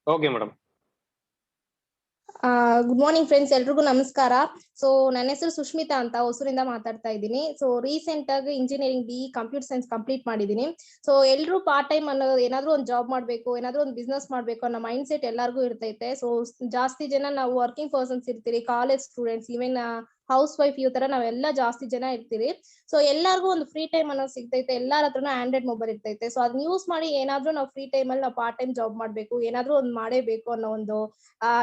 Okay madam. Good morning friends, ಎಲ್ರಿಗೂ ನಮಸ್ಕಾರ. So ನನ್ನ ಹೆಸರು ಸುಷ್ಮಿತಾ ಅಂತ ಹೊಸೂರಿಂದ ಮಾತಾಡ್ತಾ ಇದ್ದೀನಿ. ಸೊ ರೀಸೆಂಟ್ ಆಗಿ engineering BE computer science complete ಮಾಡಿದೀನಿ. ಸೊ ಎಲ್ರು ಪಾರ್ಟ್ ಟೈಮ್ ಅನ್ನೋದು ಏನಾದ್ರು ಒಂದು ಜಾಬ್ ಮಾಡ್ಬೇಕು, ಏನಾದ್ರು ಒಂದು ಬಿಸ್ನೆಸ್ ಮಾಡ್ಬೇಕು ಅನ್ನೋ ಮೈಂಡ್ ಸೆಟ್ ಎಲ್ಲರಿಗೂ ಇರ್ತೈತೆ. ಸೊ ಜಾಸ್ತಿ ಜನ ನಾವು ವರ್ಕಿಂಗ್ ಪರ್ಸನ್ಸ್ ಇರ್ತೀರಿ, college students, even house wife, ಈ ತರ ನಾವೆಲ್ಲ ಜಾಸ್ತಿ ಜನ ಇರ್ತೀರಿ. ಸೊ ಎಲ್ಲಾರ್ಗು ಒಂದು ಫ್ರೀ ಟೈಮ್ ಅನ್ನೋದು ಸಿಗ್ತೈತೆ, ಎಲ್ಲಾರ ಹತ್ರನೂ ಆಂಡ್ರಾಯ್ಡ್ ಮೊಬೈಲ್ ಇರ್ತೈತೆ. ಸೊ ಅದನ್ನ ಯೂಸ್ ಮಾಡಿ ಏನಾದ್ರೂ ನಾವು ಫ್ರೀ ಟೈಮ್ ಅಲ್ಲಿ ನಾವು ಪಾರ್ಟ್ ಟೈಮ್ ಜಾಬ್ ಮಾಡ್ಬೇಕು, ಏನಾದ್ರೂ ಒಂದು ಮಾಡೇಬೇಕು ಅನ್ನೋ ಒಂದು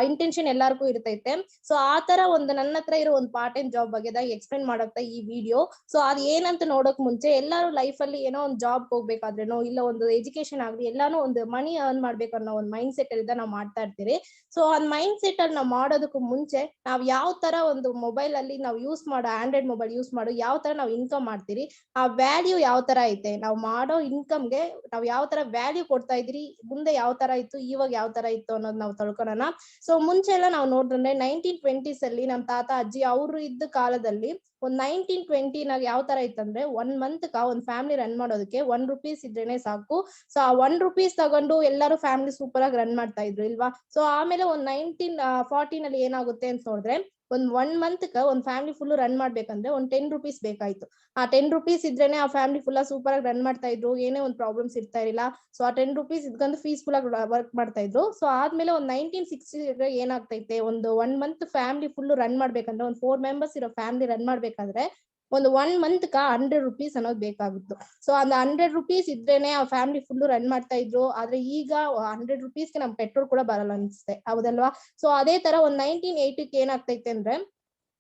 ಇಂಟೆನ್ಷನ್ ಎಲ್ಲಾರ್ಗೂ ಇರ್ತೈತೆ. ಸೊ ಆ ತರ ಒಂದು ನನ್ನ ಹತ್ರ ಇರೋ ಒಂದು ಪಾರ್ಟ್ ಟೈಮ್ ಜಾಬ್ ಬಗ್ಗೆ ಎಕ್ಸ್ಪ್ಲೈನ್ ಮಾಡಕ್ತಾ ಈ ವಿಡಿಯೋ. ಸೊ ಅದ್ ಏನಂತ ನೋಡಕ್ ಮುಂಚೆ ಎಲ್ಲಾರು ಲೈಫ್ ಅಲ್ಲಿ ಏನೋ ಒಂದು ಜಾಬ್ ಹೋಗ್ಬೇಕಾದ್ರೇನೋ ಇಲ್ಲ ಒಂದು ಎಜುಕೇಶನ್ ಆಗ್ಲಿ ಎಲ್ಲಾನು ಒಂದು ಮನಿ ಅರ್ನ್ ಮಾಡ್ಬೇಕು ಅನ್ನೋ ಒಂದು ಮೈಂಡ್ ಸೆಟ್ ಅಲ್ಲಿ ನಾವು ಮಾಡ್ತಾ ಇರ್ತೀರಿ. ಸೊ ಆ ಮೈಂಡ್ ಸೆಟ್ ಅಲ್ಲಿ ನಾವು ಮಾಡೋದಕ್ಕೂ ಮುಂಚೆ ನಾವ್ ಯಾವ ತರ ಒಂದು ಮೊಬೈಲ್ ಅಲ್ಲಿ ನಾವು ಯೂಸ್ ಮಾಡೋ ಆಂಡ್ರಾಯ್ಡ್ ಮೊಬೈಲ್ ಯೂಸ್ ಮಾಡೋ ಯಾವ ತರ ನಾವು ಇನ್ಕಮ್ ಮಾಡ್ತೀರಿ, ಆ ವ್ಯಾಲ್ಯೂ ಯಾವ ತರ ಐತೆ, ನಾವು ಮಾಡೋ ಇನ್ಕಮ್ಗೆ ನಾವ್ ಯಾವ ತರ ವ್ಯಾಲ್ಯೂ ಕೊಡ್ತಾ ಇದ್ರಿ, ಮುಂದೆ ಯಾವ ತರ ಇತ್ತು, ಇವಾಗ ಯಾವ ತರ ಇತ್ತು ಅನ್ನೋದು ನಾವು ತಿಳ್ಕೊಳ್ಳೋಣ. ಸೊ ಮುಂಚೆ ಎಲ್ಲ ನಾವು ನೋಡಿದ್ರೆ 1920s ಅಲ್ಲಿ ನಮ್ ತಾತ ಅಜ್ಜಿ ಅವರು ಇದ್ದ ಕಾಲದಲ್ಲಿ ಒಂದ್ 1920 ಯಾವ ತರ ಇತ್ತಂದ್ರೆ 1 ಮಂತ್ ಒಂದ್ ಫ್ಯಾಮಿಲಿ ರನ್ ಮಾಡೋದಕ್ಕೆ ₹1 ಇದ್ರೇನೆ ಸಾಕು. ಸೊ ಆ ₹1 ತಗೊಂಡು ಎಲ್ಲರೂ ಫ್ಯಾಮಿಲಿ ಸೂಪರ್ ಆಗಿ ರನ್ ಮಾಡ್ತಾ ಇದ್ರು ಇಲ್ವಾ. ಸೊ ಆಮೇಲೆ ಒಂದ್ 1940 ಏನಾಗುತ್ತೆ ಅಂತ ನೋಡಿದ್ರೆ ಒಂದ್ ಮಂತ್ ಒಂದ್ ಫ್ಯಾಮಿಲಿ ಫುಲ್ ರನ್ ಮಾಡ್ಬೇಕಂದ್ರೆ ಒಂದ್ ₹10 ಬೇಕಾಯ್ತು. ಆ ₹10 ಇದ್ರೇನೆ ಆ ಫ್ಯಾಮಿಲಿ ಫುಲ್ ಸೂಪರ್ ಆಗಿ ರನ್ ಮಾಡ್ತಾ ಇದ್ರು, ಏನೇ ಒಂದ್ ಪ್ರಾಬ್ಲಮ್ಸ್ ಇರ್ತಾ ಇರಲಿಲ್ಲ. ಸೊ ಆ ₹10 ಇದ್ಕೊಂಡು ಪೀಸ್ಫುಲ್ ಆಗಿ ವರ್ಕ್ ಮಾಡ್ತಾ ಇದ್ರು. ಸೊ ಆದ್ಮೇಲೆ ಒಂದ್ 1960 ಏನಾಗ್ತೈತೆ, one month family full run ಮಾಡ್ಬೇಕಂದ್ರೆ ಒಂದ್ 4 ಮೆಂಬರ್ಸ್ ಇರೋ ಫ್ಯಾಮಿಲಿ ರನ್ ಮಾಡ್ಬೇಕಾದ್ರೆ ಒಂದು 1 ಮಂತ್ ₹100 ಅನ್ನೋದು ಬೇಕಾಗಿತ್ತು. ಸೊ அந்த ₹100 ಇದ್ರೇನೆ ಆ ಫ್ಯಾಮಿಲಿ ಫುಲ್ ರನ್ ಮಾಡ್ತಾ ಇದ್ರು. ಆದ್ರೆ ಈಗ ₹100 ನಮ್ ಪೆಟ್ರೋಲ್ ಕೂಡ ಬರಲ್ಲ ಅನ್ಸುತ್ತೆ, ಹೌದಲ್ವಾ. ಸೊ ಅದೇ ತರ ಒಂದ್ 1980 ಏನಾಗ್ತೈತೆ ಅಂದ್ರೆ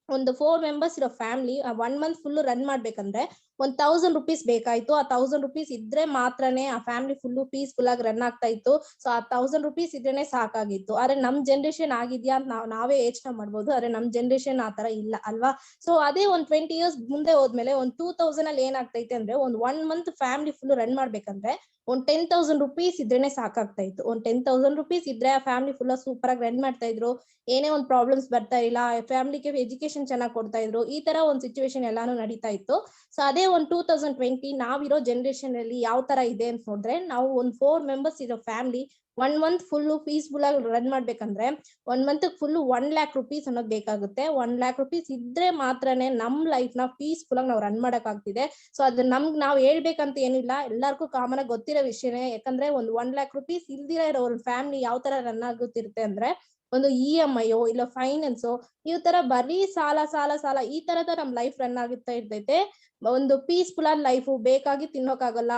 ಒಂದು 4 ಮೆಂಬರ್ಸ್ ಇರೋ ಫ್ಯಾಮಿಲಿ 1 ಮಂತ್ ಫುಲ್ ರನ್ ಮಾಡ್ಬೇಕಂದ್ರೆ ಒಂದ್ ₹1000 ಬೇಕಾಯ್ತು. ಆ ₹1000 ಇದ್ರೆ ಮಾತ್ರನೇ ಆ ಫ್ಯಾಮಿಲಿ ಫುಲ್ ಪೀಸ್ಫುಲ್ ಆಗಿ ರನ್ ಆಗ್ತಾ ಇತ್ತು. ಸೊ ಆ ₹1000 ಇದ್ರೇನೆ ಸಾಕಾಗಿತ್ತು. ಆದ್ರೆ ನಮ್ ಜನರೇಷನ್ ಆಗಿದ್ಯಾ ಅಂತ ನಾವೇ ಯೋಚನೆ ಮಾಡ್ಬೋದು, ಆದ್ರೆ ನಮ್ ಜನರೇಷನ್ ಆ ತರ ಇಲ್ಲ ಅಲ್ವಾ. ಸೊ ಅದೇ ಒಂದ್ 20 years ಮುಂದೆ ಹೋದ್ಮೇಲೆ ಒಂದ್ 2000 ಅಲ್ಲಿ ಏನಾಗ್ತೈತೆ ಅಂದ್ರೆ ಒಂದ್ 1 ಮಂತ್ ಫ್ಯಾಮಿಲಿ ಫುಲ್ ರನ್ ಮಾಡ್ಬೇಕಂದ್ರೆ ಒಂದ್ ₹10,000 ಇದ್ರೇನೆ ಸಾಕಾಗ್ತಾ ಇತ್ತು. ಒಂದ್ ₹10,000 ಇದ್ರೆ ಆ ಫ್ಯಾಮಿಲಿ ಫುಲ್ ಸೂಪರ್ ಆಗಿ ರನ್ ಮಾಡ್ತಾ ಇದ್ರು, ಏನೇ ಒಂದ್ ಪ್ರಾಬ್ಲಮ್ಸ್ ಬರ್ತಾ ಇಲ್ಲ, ಫ್ಯಾಮಿಲಿಗೆ ಎಜುಕೇಶನ್ ಚೆನ್ನಾಗಿ ಕೊಡ್ತಾ ಇದ್ರು. ಈ ತರ ಒಂದ್ ಸಿಚುವೇಶನ್ ಎಲ್ಲಾನು ನಡೀತಾ ಇತ್ತು. ಸೊ ಅದೇ ಒಂದ್ 2020 ನಾವಿರೋ ಜನರೇಷನ್ ಅಲ್ಲಿ ಯಾವ ತರ ಇದೆ ಅಂತ ನೋಡಿದ್ರೆ, ನಾವು ಒಂದ್ 4 ಮೆಂಬರ್ಸ್ ಇರೋ ಫ್ಯಾಮಿಲಿ 1 ಮಂತ್ ಫುಲ್ ಪೀಸ್ಫುಲ್ ಆಗಿ ರನ್ ಮಾಡ್ಬೇಕಂದ್ರೆ 1 ಮಂತ್ ಫುಲ್ ₹1,00,000 ಅನ್ನೋದು ಬೇಕಾಗುತ್ತೆ. ₹1,00,000 ಇದ್ರೆ ಮಾತ್ರನೇ ನಮ್ ಲೈಫ್ ನ ಪೀಸ್ಫುಲ್ ಆಗಿ ನಾವು ರನ್ ಮಾಡಕ್ ಆಗ್ತಿದೆ. ಸೊ ಅದ್ ನಮ್ಗ್ ನಾವ್ ಹೇಳ್ಬೇಕಂತ ಏನಿಲ್ಲ, ಎಲ್ಲರಿಗೂ ಕಾಮನ್ ಆಗಿ ಗೊತ್ತಿರೋ ವಿಷಯನೇ. ಯಾಕಂದ್ರೆ ಒಂದ್ ₹1,00,000 ಇಲ್ದಿರ ಇರೋ ಒಂದು ಫ್ಯಾಮಿಲಿ ಯಾವ ತರ ರನ್ ಆಗುತ್ತಿರುತ್ತೆ ಅಂದ್ರೆ ಒಂದು EMI ಇಲ್ಲ ಫೈನಾನ್ಸೋ ಈ ತರ ಬರೀ ಸಾಲ ಸಾಲ ಸಾಲ ಈ ತರದ ನಮ್ ಲೈಫ್ ರನ್ ಆಗುತ್ತಾ ಇರ್ತೈತೆ. ಒಂದು ಪೀಸ್ಫುಲ್ ಆದ ಲೈಫ್, ಬೇಕಾಗಿ ತಿನ್ನೋಕಾಗಲ್ಲ,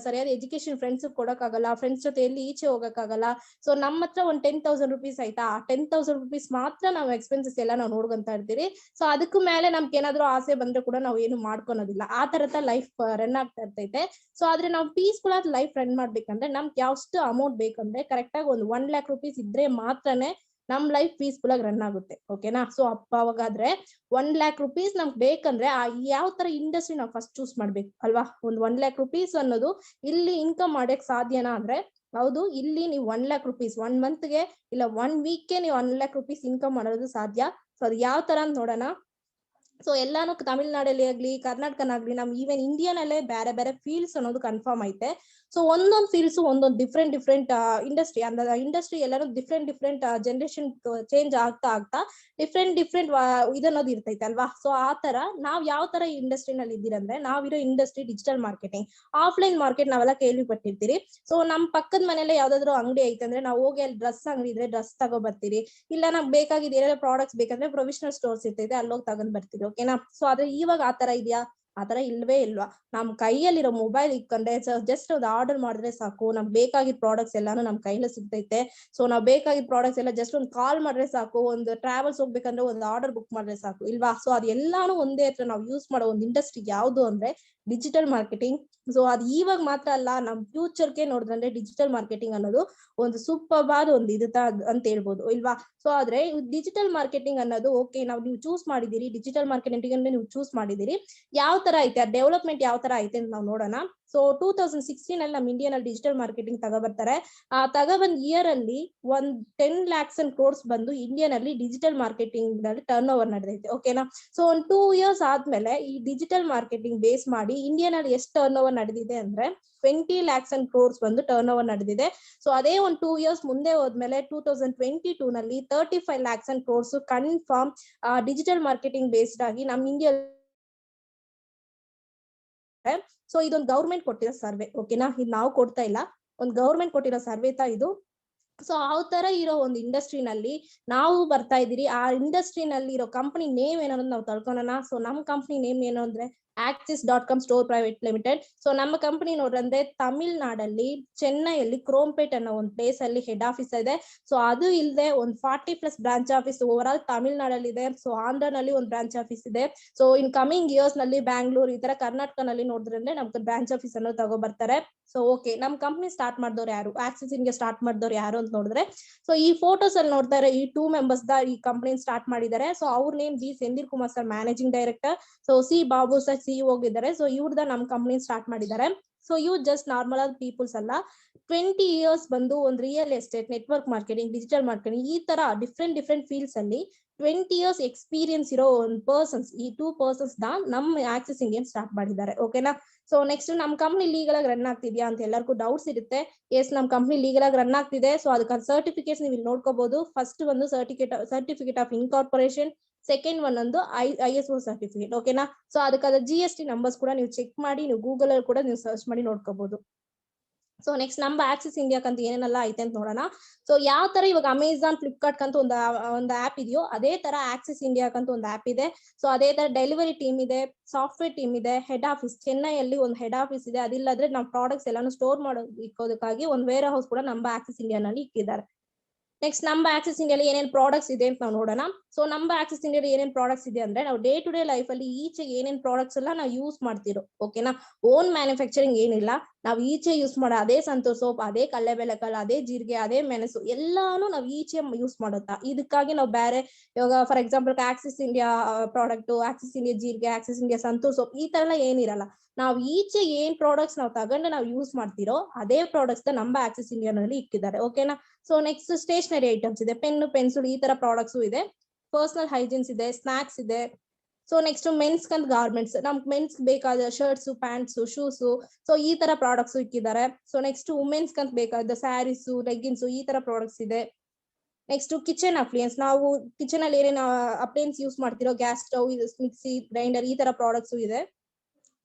ಸರಿಯಾದ ಎಜುಕೇಶನ್ ಫ್ರೆಂಡ್ಸ್ ಕೊಡೋಕ್ಕಾಗಲ್ಲ, ಫ್ರೆಂಡ್ಸ್ ಜೊತೆ ಎಲ್ಲಿ ಈಚೆ ಹೋಗಕ್ಕಾಗಲ್ಲ. ಸೊ ನಮ್ಮ ಹತ್ರ ಒಂದ್ ₹10,000 ಆಯ್ತಾ, ಆ ₹10,000 ಮಾತ್ರ ನಾವು ಎಕ್ಸ್ಪೆನ್ಸಸ್ ಎಲ್ಲ ನಾವು ನೋಡ್ಕೊಂತಾ ಇರ್ತೀವಿ. ಸೊ ಅದಕ್ಕೂ ಮೇಲೆ ನಮ್ಗೆ ಏನಾದ್ರು ಆಸೆ ಬಂದ್ರೆ ಕೂಡ ನಾವು ಏನು ಮಾಡ್ಕೊಳೋದಿಲ್ಲ, ಆ ತರದ ಲೈಫ್ ರನ್ ಆಗ್ತಾ ಇರ್ತೈತೆ. ಸೊ ಆದ್ರೆ ನಾವು ಪೀಸ್ಫುಲ್ ಆದ ಲೈಫ್ ರನ್ ಮಾಡ್ಬೇಕಂದ್ರೆ ನಮ್ಗೆ ಯಾವಷ್ಟು ಅಮೌಂಟ್ ಬೇಕಂದ್ರೆ ಕರೆಕ್ಟ್ ಆಗಿ ಒಂದು ₹1,00,000 ಇದ್ರೆ ಮಾತ್ರನೇ ನಮ್ ಲೈಫ್ ಪೀಸ್ಫುಲ್ ಆಗಿ ರನ್ ಆಗುತ್ತೆ, ಓಕೆನಾ. ಸೊ ಅವಾಗಾದ್ರೆ ₹1,00,000 ನಮ್ಗೆ ಬೇಕಂದ್ರೆ ಆ ಯಾವ ತರ ಇಂಡಸ್ಟ್ರಿ ನಾವು ಫಸ್ಟ್ ಚೂಸ್ ಮಾಡ್ಬೇಕು ಅಲ್ವಾ. ಒಂದು ₹1,00,000 ಅನ್ನೋದು ಇಲ್ಲಿ ಇನ್ಕಮ್ ಮಾಡಕ್ ಸಾಧ್ಯನಾ ಅಂದ್ರೆ ಹೌದು, ಇಲ್ಲಿ ನೀವು ₹1,00,000 1 ಮಂತ್ಗೆ ಇಲ್ಲ 1 ವೀಕ್ಗೆ ನೀವು ₹1,00,000 ಇನ್ಕಮ್ ಮಾಡೋದು ಸಾಧ್ಯ. ಸೊ ಅದು ಯಾವ ತರ ಅಂತ ನೋಡೋಣ. ಸೊ ಎಲ್ಲಾನು ತಮಿಳ್ನಾಡಲ್ಲಿ ಆಗ್ಲಿ ಕರ್ನಾಟಕನಾಗ್ಲಿ ನಮ್ ಈವನ್ ಇಂಡಿಯಾನಲ್ಲೇ ಬೇರೆ ಬೇರೆ ಫೀಲ್ಡ್ಸ್ ಅನ್ನೋದು ಕನ್ಫರ್ಮ್ ಐತೆ. ಸೊ ಒಂದೊಂದು ಫೀಲ್ಡ್ಸ್ ಒಂದೊಂದು ಡಿಫ್ರೆಂಟ್ ಇಂಡಸ್ಟ್ರಿ ಅಂದ್ರೆ ಇಂಡಸ್ಟ್ರಿ ಎಲ್ಲಾನು ಡಿಫ್ರೆಂಟ್ ಜನರೇಷನ್ ಚೇಂಜ್ ಆಗ್ತಾ ಆಗ್ತಾ ಡಿಫ್ರೆಂಟ್ ಇದನ್ನೋದು ಇರ್ತೈತೆ ಅಲ್ವಾ. ಸೊ ಆ ತರ ನಾವ್ ಯಾವ ತರ ಇಂಡಸ್ಟ್ರಿನಲ್ಲಿ ಇದ್ದೀರಂದ್ರೆ ನಾವಿರೋ industry digital marketing. Offline market ನಾವೆಲ್ಲ ಕೇಳ್ಪಟ್ಟಿರ್ತೀರಿ. ಸೊ ನಮ್ ಪಕ್ಕದ ಮನೇಲೆ ಯಾವ್ದಾದ್ರು ಅಂಗಡಿ ಐತೆ ಅಂದ್ರೆ ನಾವು ಹೋಗಿ ಅಲ್ಲಿ ಡ್ರೆಸ್ ಅಂಗಡಿ ಇದ್ರೆ ಡ್ರೆಸ್ ತಗೋ ಬರ್ತೀರಿ, ಇಲ್ಲ ನಮ್ಗೆ ಬೇಕಾಗಿದ್ದು ಏನಾದ್ರು ಪ್ರಾಡಕ್ಟ್ಸ್ ಬೇಕಂದ್ರೆ ಪ್ರೊವಿಷನಲ್ ಸ್ಟೋರ್ಸ್ ಇರ್ತೈತೆ, ಅಲ್ಲೋಗಿ ತಗೊಂಡ್ ಬರ್ತೀರಿ, ಓಕೆನಾ. ಸೊ ಆದ್ರೆ ಇವಾಗ ಆತರ ಇದೆಯಾ? ಆತರ ಇಲ್ವೇ ಇಲ್ವಾ. ನಮ್ ಕೈಯಲ್ಲಿರೋ ಮೊಬೈಲ್ ಇಟ್ಕೊಂಡ್ರೆ ಜಸ್ಟ್ ಒಂದು ಆರ್ಡರ್ ಮಾಡಿದ್ರೆ ಸಾಕು, ನಮ್ಗೆ ಬೇಕಾಗಿದ್ದ ಪ್ರಾಡಕ್ಟ್ಸ್ ಎಲ್ಲಾನು ನಮ್ ಕೈಲೇ ಸಿಗ್ತೈತೆ. ಸೊ ನಾವ್ ಬೇಕಾಗಿದ್ದ ಪ್ರಾಡಕ್ಟ್ಸ್ ಎಲ್ಲ ಜಸ್ಟ್ ಒಂದು ಕಾಲ್ ಮಾಡಿದ್ರೆ ಸಾಕು, ಒಂದು ಟ್ರಾವೆಲ್ಸ್ ಹೋಗ್ಬೇಕಂದ್ರೆ ಒಂದು ಆರ್ಡರ್ ಬುಕ್ ಮಾಡಿದ್ರೆ ಸಾಕು ಇಲ್ವಾ. ಸೊ ಅದ್ ಎಲ್ಲಾನು ಒಂದೇ ಹತ್ರ ನಾವು ಯೂಸ್ ಮಾಡೋ ಒಂದು ಇಂಡಸ್ಟ್ರಿ ಯಾವ್ದು ಅಂದ್ರೆ ಡಿಜಿಟಲ್ ಮಾರ್ಕೆಟಿಂಗ್. ಸೊ ಅದ್ ಇವಾಗ ಮಾತ್ರ ಅಲ್ಲ, ನಮ್ ಫ್ಯೂಚರ್ಗೆ ನೋಡಿದ್ರೆ ಡಿಜಿಟಲ್ ಮಾರ್ಕೆಟಿಂಗ್ ಅನ್ನೋದು ಒಂದು ಸೂಪರ್ ಆದ ಒಂದು ಇದುತ್ತಾ ಅಂತ ಹೇಳ್ಬೋದು ಇಲ್ವಾ. ಸೊ ಆದ್ರೆ ಡಿಜಿಟಲ್ ಮಾರ್ಕೆಟಿಂಗ್ ಅನ್ನೋದು ಓಕೆ, ನೀವು ಚೂಸ್ ಮಾಡಿದಿರಿ, ಡಿಜಿಟಲ್ ಮಾರ್ಕೆಟಿಂಗ್ ನೀವು ಚೂಸ್ ಮಾಡಿದಿರಿ, ಯಾವ ತರ ಐತೆ ಡೆವಲಪ್ಮೆಂಟ್ ಯಾವ ತರ ಐತೆ ಅಂತ ನಾವು ನೋಡೋಣ. ಸೊ 2016 ಅಲ್ಲಿ ನಮ್ ಇಂಡಿಯಾನಲ್ಲಿ ಡಿಜಿಟಲ್ ಮಾರ್ಕೆಟಿಂಗ್ ತಗೋಬರ್ತಾರೆ. ಆ ತಗೊಬಂದ್ ಇಯರ್ ಅಲ್ಲಿ ಒಂದ್ 10 lakhs crores ಬಂದು ಇಂಡಿಯಾನಲ್ಲಿ ಡಿಜಿಟಲ್ ಮಾರ್ಕೆಟಿಂಗ್ ನಲ್ಲಿ ಟರ್ನ್ ಓವರ್ ನಡೆದೈತೆ, ಓಕೆನಾ. ಸೊ ಒಂದ್ 2 years ಆದ್ಮೇಲೆ ಈ ಡಿಜಿಟಲ್ ಮಾರ್ಕೆಟಿಂಗ್ ಬೇಸ್ ಮಾಡಿ ಇಂಡಿಯನ್ ಅಲ್ಲಿ ಎಷ್ಟು ಟರ್ನ್ ಓವರ್ ನಡೆದಿದೆ ಅಂದ್ರೆ 20 lakhs and crores ಬಂದು ಟರ್ನ್ ಓವರ್ ನಡೆದಿದೆ. ಸೊ ಅದೇ ಒಂದು 2 years ಮುಂದೆ ಹೋದ್ಮೇಲೆ 2022 ನಲ್ಲಿ 35 lakhs and crores confirm digital marketing based ಆಗಿ ನಮ್ ಇಂಡಿಯಾ. ಸೊ ಇದೊಂದು ಗೌರ್ಮೆಂಟ್ ಕೊಟ್ಟಿರೋ ಸರ್ವೆ, ಓಕೆನಾ, ಇದು ನಾವು ಕೊಡ್ತಾ ಇಲ್ಲ, ಒಂದು ಗೌರ್ಮೆಂಟ್ ಕೊಟ್ಟಿರೋ ಸರ್ವೆ ಇದು. ಸೊ ಆ ತರ ಇರೋ ಒಂದು ಇಂಡಸ್ಟ್ರಿನಲ್ಲಿ ನಾವು ಬರ್ತಾ ಇದೀರಿ. ಆ ಇಂಡಸ್ಟ್ರಿನಲ್ಲಿ ಇರೋ ಕಂಪನಿ ನೇಮ್ ಏನೋ ನಾವು ತಿಳ್ಕೊಳ್ಳೋಣ. ಸೊ ನಮ್ಮ ಕಂಪನಿ ನೇಮ್ ಏನು ಅಂದ್ರೆ Axis.com Store Private Limited. So ನಮ್ಮ ಕಂಪನಿ ನೋಡ್ರಂದ್ರೆ ತಮಿಳ್ನಾಡಲ್ಲಿ ಚೆನ್ನೈಯಲ್ಲಿ ಕ್ರೋಂಪೇಟ್ ಅನ್ನೋ ಒಂದು ಪ್ಲೇಸ್ ಅಲ್ಲಿ ಹೆಡ್ ಆಫೀಸ್ ಇದೆ. ಸೊ ಅದು ಇಲ್ಲದೆ ಒಂದು 40+ ಬ್ರಾಂಚ್ ಆಫೀಸ್ ಓವರ್ ಆಲ್ ತಮಿಳ್ನಾಡಲ್ಲಿ ಇದೆ. ಸೊ ಆಂಧ್ರನಲ್ಲಿ ಒಂದು ಬ್ರಾಂಚ್ ಆಫೀಸ್ ಇದೆ. ಸೊ ಇನ್ ಕಮಿಂಗ್ ಇಯರ್ಸ್ ನಲ್ಲಿ ಬ್ಯಾಂಗ್ಳೂರ್ ಈ ತರ ಕರ್ನಾಟಕನಲ್ಲಿ ನೋಡಿದ್ರೆ ನಮ್ಗೆ ಬ್ರಾಂಚ್ ಆಫೀಸ್ ಅನ್ನೋ ತಗೋ ಬರ್ತಾರೆ. ಸೊ ಓಕೆ, ನಮ್ ಕಂಪ್ನಿ ಸ್ಟಾರ್ಟ್ ಮಾಡಿದವ್ರು ಯಾರು, ಆಕ್ಸಿಸ್ ಇಂಡಿಯಾ ಸ್ಟಾರ್ಟ್ ಮಾಡಿದವ್ರು ಯಾರು ಅಂತ ನೋಡಿದ್ರೆ, ಸೊ ಈ ಫೋಟೋಸ್ ಅಲ್ಲಿ ನೋಡ್ತಾರೆ ಈ 2 members ಈ ಕಂಪನಿ ಸ್ಟಾರ್ಟ್ ಮಾಡಿದ್ದಾರೆ. ಸೊ ಅವ್ರ name G Sendil Kumar sir, managing director. So C Babu sir CEO ಇದ್ದಾರೆ. ಸೊ ಇವ್ರದ ನಮ್ ಕಂಪನಿ ಸ್ಟಾರ್ಟ್ ಮಾಡಿದ್ದಾರೆ. ಸೊ ಇವ್ರು ಜಸ್ಟ್ ನಾರ್ಮಲ್ ಆದ ಪೀಪಲ್ಸ್ ಅಲ್ಲ, 20 years ಬಂದು ಒಂದು real estate, network marketing, digital marketing ಈ ತರ ಡಿಫ್ರೆಂಟ್ ಫೀಲ್ಡ್ಸ್ ಅಲ್ಲಿ 20 years ಎಕ್ಸ್ಪೀರಿಯನ್ಸ್ ಇರೋ ಒಂದು ಪರ್ಸನ್ಸ್, ಈ 2 persons ನಮ್ಮ ಆಕ್ಸಿಸ್ ಇಂಡಿಯನ್ ಸ್ಟಾರ್ಟ್ ಮಾಡಿದ್ದಾರೆ. ಓಕೆನಾ. ಸೊ ನೆಕ್ಸ್ಟ್ ನಮ್ ಕಂಪ್ನಿ ಲೀಗಲ್ ಆಗಿ ರನ್ ಆಗ್ತಿದ್ಯಾ ಅಂತ ಎಲ್ಲರಿಗೂ ಡೌಟ್ಸ್ ಇರುತ್ತೆ. ಎಸ್, ನಮ್ ಕಂಪ್ನಿ ಲೀಗಲ್ ಆಗಿ ರನ್ ಆಗ್ತಿದೆ. ಸೊ ಅದಕ್ಕೆ ಸರ್ಟಿಫಿಕೇಟ್ಸ್ ನೀವು ಇಲ್ಲಿ ನೋಡ್ಕೋಬಹುದು. ಫಸ್ಟ್ ಒಂದು certificate of incorporation, second one ಒಂದು ISO ಸರ್ಟಿಫಿಕೇಟ್. ಓಕೆನಾ. ಸೊ ಅದಕ್ಕಾದ GST ನಂಬರ್ಸ್ ಕೂಡ ನೀವು ಚೆಕ್ ಮಾಡಿ, ನೀವು ಗೂಗಲ್ ಅಲ್ಲಿ ಕೂಡ ನೀವು ಸರ್ಚ್ ಮಾಡಿ ನೋಡ್ಕೋಬಹುದು. ಸೊ ನೆಕ್ಸ್ಟ್ ನಮ್ಮ ಆಕ್ಸಿಸ್ ಇಂಡಿಯಾಕ್ಕಂತ ಏನೇನೆಲ್ಲ ಐತೆ ಅಂತ ನೋಡೋಣ. ಸೊ ಯಾವ ತರ ಇವಾಗ ಅಮೆಝಾನ್, ಫ್ಲಿಪ್ಕಾರ್ಟ್ ಅಂತ ಒಂದು ಆಪ್ ಇದೆಯೋ ಅದೇ ತರ ಆಕ್ಸಿಸ್ ಇಂಡಿಯಾಕ್ಕಂತ ಒಂದು ಆಪ್ ಇದೆ. ಸೊ ಅದೇ ತರ ಡೆಲಿವರಿ ಟೀಮ್ ಇದೆ, ಸಾಫ್ಟ್ವೇರ್ ಟೀಮ್ ಇದೆ, ಹೆಡ್ ಆಫೀಸ್ ಚೆನ್ನೈಯಲ್ಲಿ ಒಂದು ಹೆಡ್ ಆಫೀಸ್ ಇದೆ. ಅದಿಲ್ಲದ್ರೆ ನಾವು ಪ್ರಾಡಕ್ಟ್ಸ್ ಎಲ್ಲಾನು ಸ್ಟೋರ್ ಇಕ್ಕೋದಕ್ಕಾಗಿ ಒಂದು ವೇರ್ ಹೌಸ್ ಕೂಡ ನಮ್ಮ ಆಕ್ಸಿಸ್ ಇಂಡಿಯಾನಲ್ಲಿ ಇಕ್ಕಿದ್ದಾರೆ. ನೆಕ್ಸ್ಟ್ ನಮ್ಮ ಆಕ್ಸಿಸ್ ಇಂಡಿಯಾಲಿ ಏನೇನ್ ಪ್ರಾಡಕ್ಟ್ಸ್ ಇದೆ ಅಂತ ನಾವು ನೋಡೋಣ. ಸೊ ನಮ್ಮ ಆಕ್ಸಿಸ್ ಇಂಡಿಯಾಲಿ ಏನೇನ್ ಪ್ರಾಡಕ್ಟ್ಸ್ ಇದೆ ಅಂದ್ರೆ, ನಾವು ಡೇ ಟು ಡೇ ಲೈಫ್ ಅಲ್ಲಿ ಈಚೆ ಏನೇನ್ ಪ್ರಾಡಕ್ಟ್ಸ್ ಎಲ್ಲ ನಾವು ಯೂಸ್ ಮಾಡ್ತಿರೋ, ಓಕೆನಾ, ಓನ್ ಮ್ಯಾನುಫ್ಯಾಕ್ಚರಿಂಗ್ ಏನಿಲ್ಲ, ನಾವು ಈಚೆ ಯೂಸ್ ಮಾಡೋ ಅದೇ ಸಂತೂರ್ ಸೋಪ್, ಅದೇ ಕಲ್ಲೆಬೆಳಕಲ್, ಅದೇ ಜೀರಿಗೆ, ಅದೇ ಮೆಣಸು ಎಲ್ಲಾನು ನಾವು ಈಚೆ ಯೂಸ್ ಮಾಡೋದಾ. ಇದಕ್ಕಾಗಿ ನಾವು ಬೇರೆ ಇವಾಗ for example Axis India product, Axis India ಜೀರಿಗೆ, ಆಕ್ಸಿಸ್ ಇಂಡಿಯಾ ಸಂತೂರ್ ಸೋಪ್ ಈ ತರ ಎಲ್ಲ ಏನಿರಲ್ಲ. ನಾವು ಈಚೆ ಏನ್ ಪ್ರಾಡಕ್ಟ್ಸ್ ನಾವು ತಗೊಂಡು ನಾವು ಯೂಸ್ ಮಾಡ್ತಿರೋ ಅದೇ ಪ್ರಾಡಕ್ಟ್ಸ್ ನಮ್ಮ ಆಕ್ಸಿಸ್ ಇಂಡಿಯಾನಲ್ಲಿ ಇಕ್ಕಿದ್ದಾರೆ. ಓಕೆನಾ. ಸೊ ನೆಕ್ಸ್ಟ್ ಸ್ಟೇಷನರಿ ಐಟಮ್ಸ್ ಇದೆ, ಪೆನ್ನು, ಪೆನ್ಸಿಲ್ ಈ ತರ ಪ್ರಾಡಕ್ಟ್ಸ್ ಇದೆ. ಪರ್ಸನಲ್ ಹೈಜೀನ್ಸ್ ಇದೆ, ಸ್ನಾಕ್ಸ್ ಇದೆ. ಸೊ ನೆಕ್ಸ್ಟ್ ಮೆನ್ಸ್ ಕಂತ ಗಾರ್ಮೆಂಟ್ಸ್, ನಮ್ಗೆ ಮೆನ್ಸ್ ಬೇಕಾದ ಶರ್ಟ್ಸ್, ಪ್ಯಾಂಟ್ಸ್, ಶೂಸ್, ಸೊ ಈ ತರ ಪ್ರಾಡಕ್ಟ್ಸ್ ಇಕ್ಕಿದ್ದಾರೆ. ಸೊ ನೆಕ್ಸ್ಟ್ ವುಮೆನ್ಸ್ ಕಂತ ಬೇಕಾದ ಸ್ಯಾರೀಸ್, ಲೆಗ್ಗಿನ್ಸ್ ಈ ತರ ಪ್ರಾಡಕ್ಟ್ಸ್ ಇದೆ. ನೆಕ್ಸ್ಟ್ ಕಿಚನ್ ಅಪ್ಲಿಯನ್ಸ್, ನಾವು ಕಿಚನ್ ಅಲ್ಲಿ ಏನೇನು ಅಪ್ಲಿಯನ್ಸ್ ಯೂಸ್ ಮಾಡ್ತಿರೋ, ಗ್ಯಾಸ್ ಸ್ಟವ್, ಮಿಕ್ಸಿ, ಗ್ರೈಂಡರ್ ಈ ತರ ಪ್ರಾಡಕ್ಟ್ಸ್ ಇದೆ.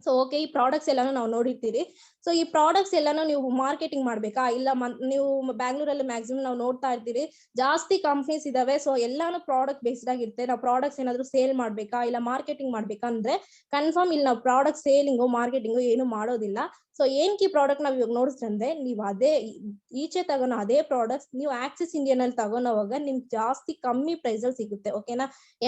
ಸೊ ಓಕೆ, ಈ ಪ್ರಾಡಕ್ಟ್ಸ್ ಎಲ್ಲಾನು ನಾವು ನೋಡಿರ್ತೀವಿ. ಸೊ ಈ ಪ್ರಾಡಕ್ಟ್ಸ್ ಎಲ್ಲಾನು ನೀವು ಮಾರ್ಕೆಟಿಂಗ್ ಮಾಡ್ಬೇಕಾ, ಇಲ್ಲ ನೀವು ಬ್ಯಾಂಗ್ಳೂರಲ್ಲಿ ಮ್ಯಾಕ್ಸಿಮಮ್ ನಾವು ನೋಡ್ತಾ ಇರ್ತೀವಿ ಜಾಸ್ತಿ ಕಂಪ್ನೀಸ್ ಇದಾವೆ. ಸೊ ಎಲ್ಲಾನು ಪ್ರಾಡಕ್ಟ್ ಬೇಸ್ಡ್ ಆಗಿರುತ್ತೆ. ನಾವು ಪ್ರಾಡಕ್ಟ್ಸ್ ಏನಾದ್ರು ಸೇಲ್ ಮಾಡ್ಬೇಕಾ ಇಲ್ಲ ಮಾರ್ಕೆಟಿಂಗ್ ಮಾಡ್ಬೇಕಾ ಅಂದ್ರೆ ಕನ್ಫರ್ಮ್ ಇಲ್ಲಿ ನಾವು ಪ್ರಾಡಕ್ಟ್ ಸೇಲಿಂಗು ಮಾರ್ಕೆಟಿಂಗು ಏನು ಮಾಡೋದಿಲ್ಲ. ಸೊ ಏನಕ್ಕೆ ಈ ಪ್ರಾಡಕ್ಟ್ ನಾವ್ ಇವಾಗ ನೋಡಿದ್ರೆ ನೀವು ಅದೇ ಈಚೆ ತಗೋನೋ ಅದೇ ಪ್ರಾಡಕ್ಟ್ಸ್ ನೀವು ಆಕ್ಸಿಸ್ ಇಂಡಿಯಾನಲ್ಲಿ ತಗೋನೋವಾಗ ನಿಮ್ಗೆ ಜಾಸ್ತಿ ಕಮ್ಮಿ ಪ್ರೈಸ್ ಅಲ್ಲಿ ಸಿಗುತ್ತೆ. ಓಕೆನಾ.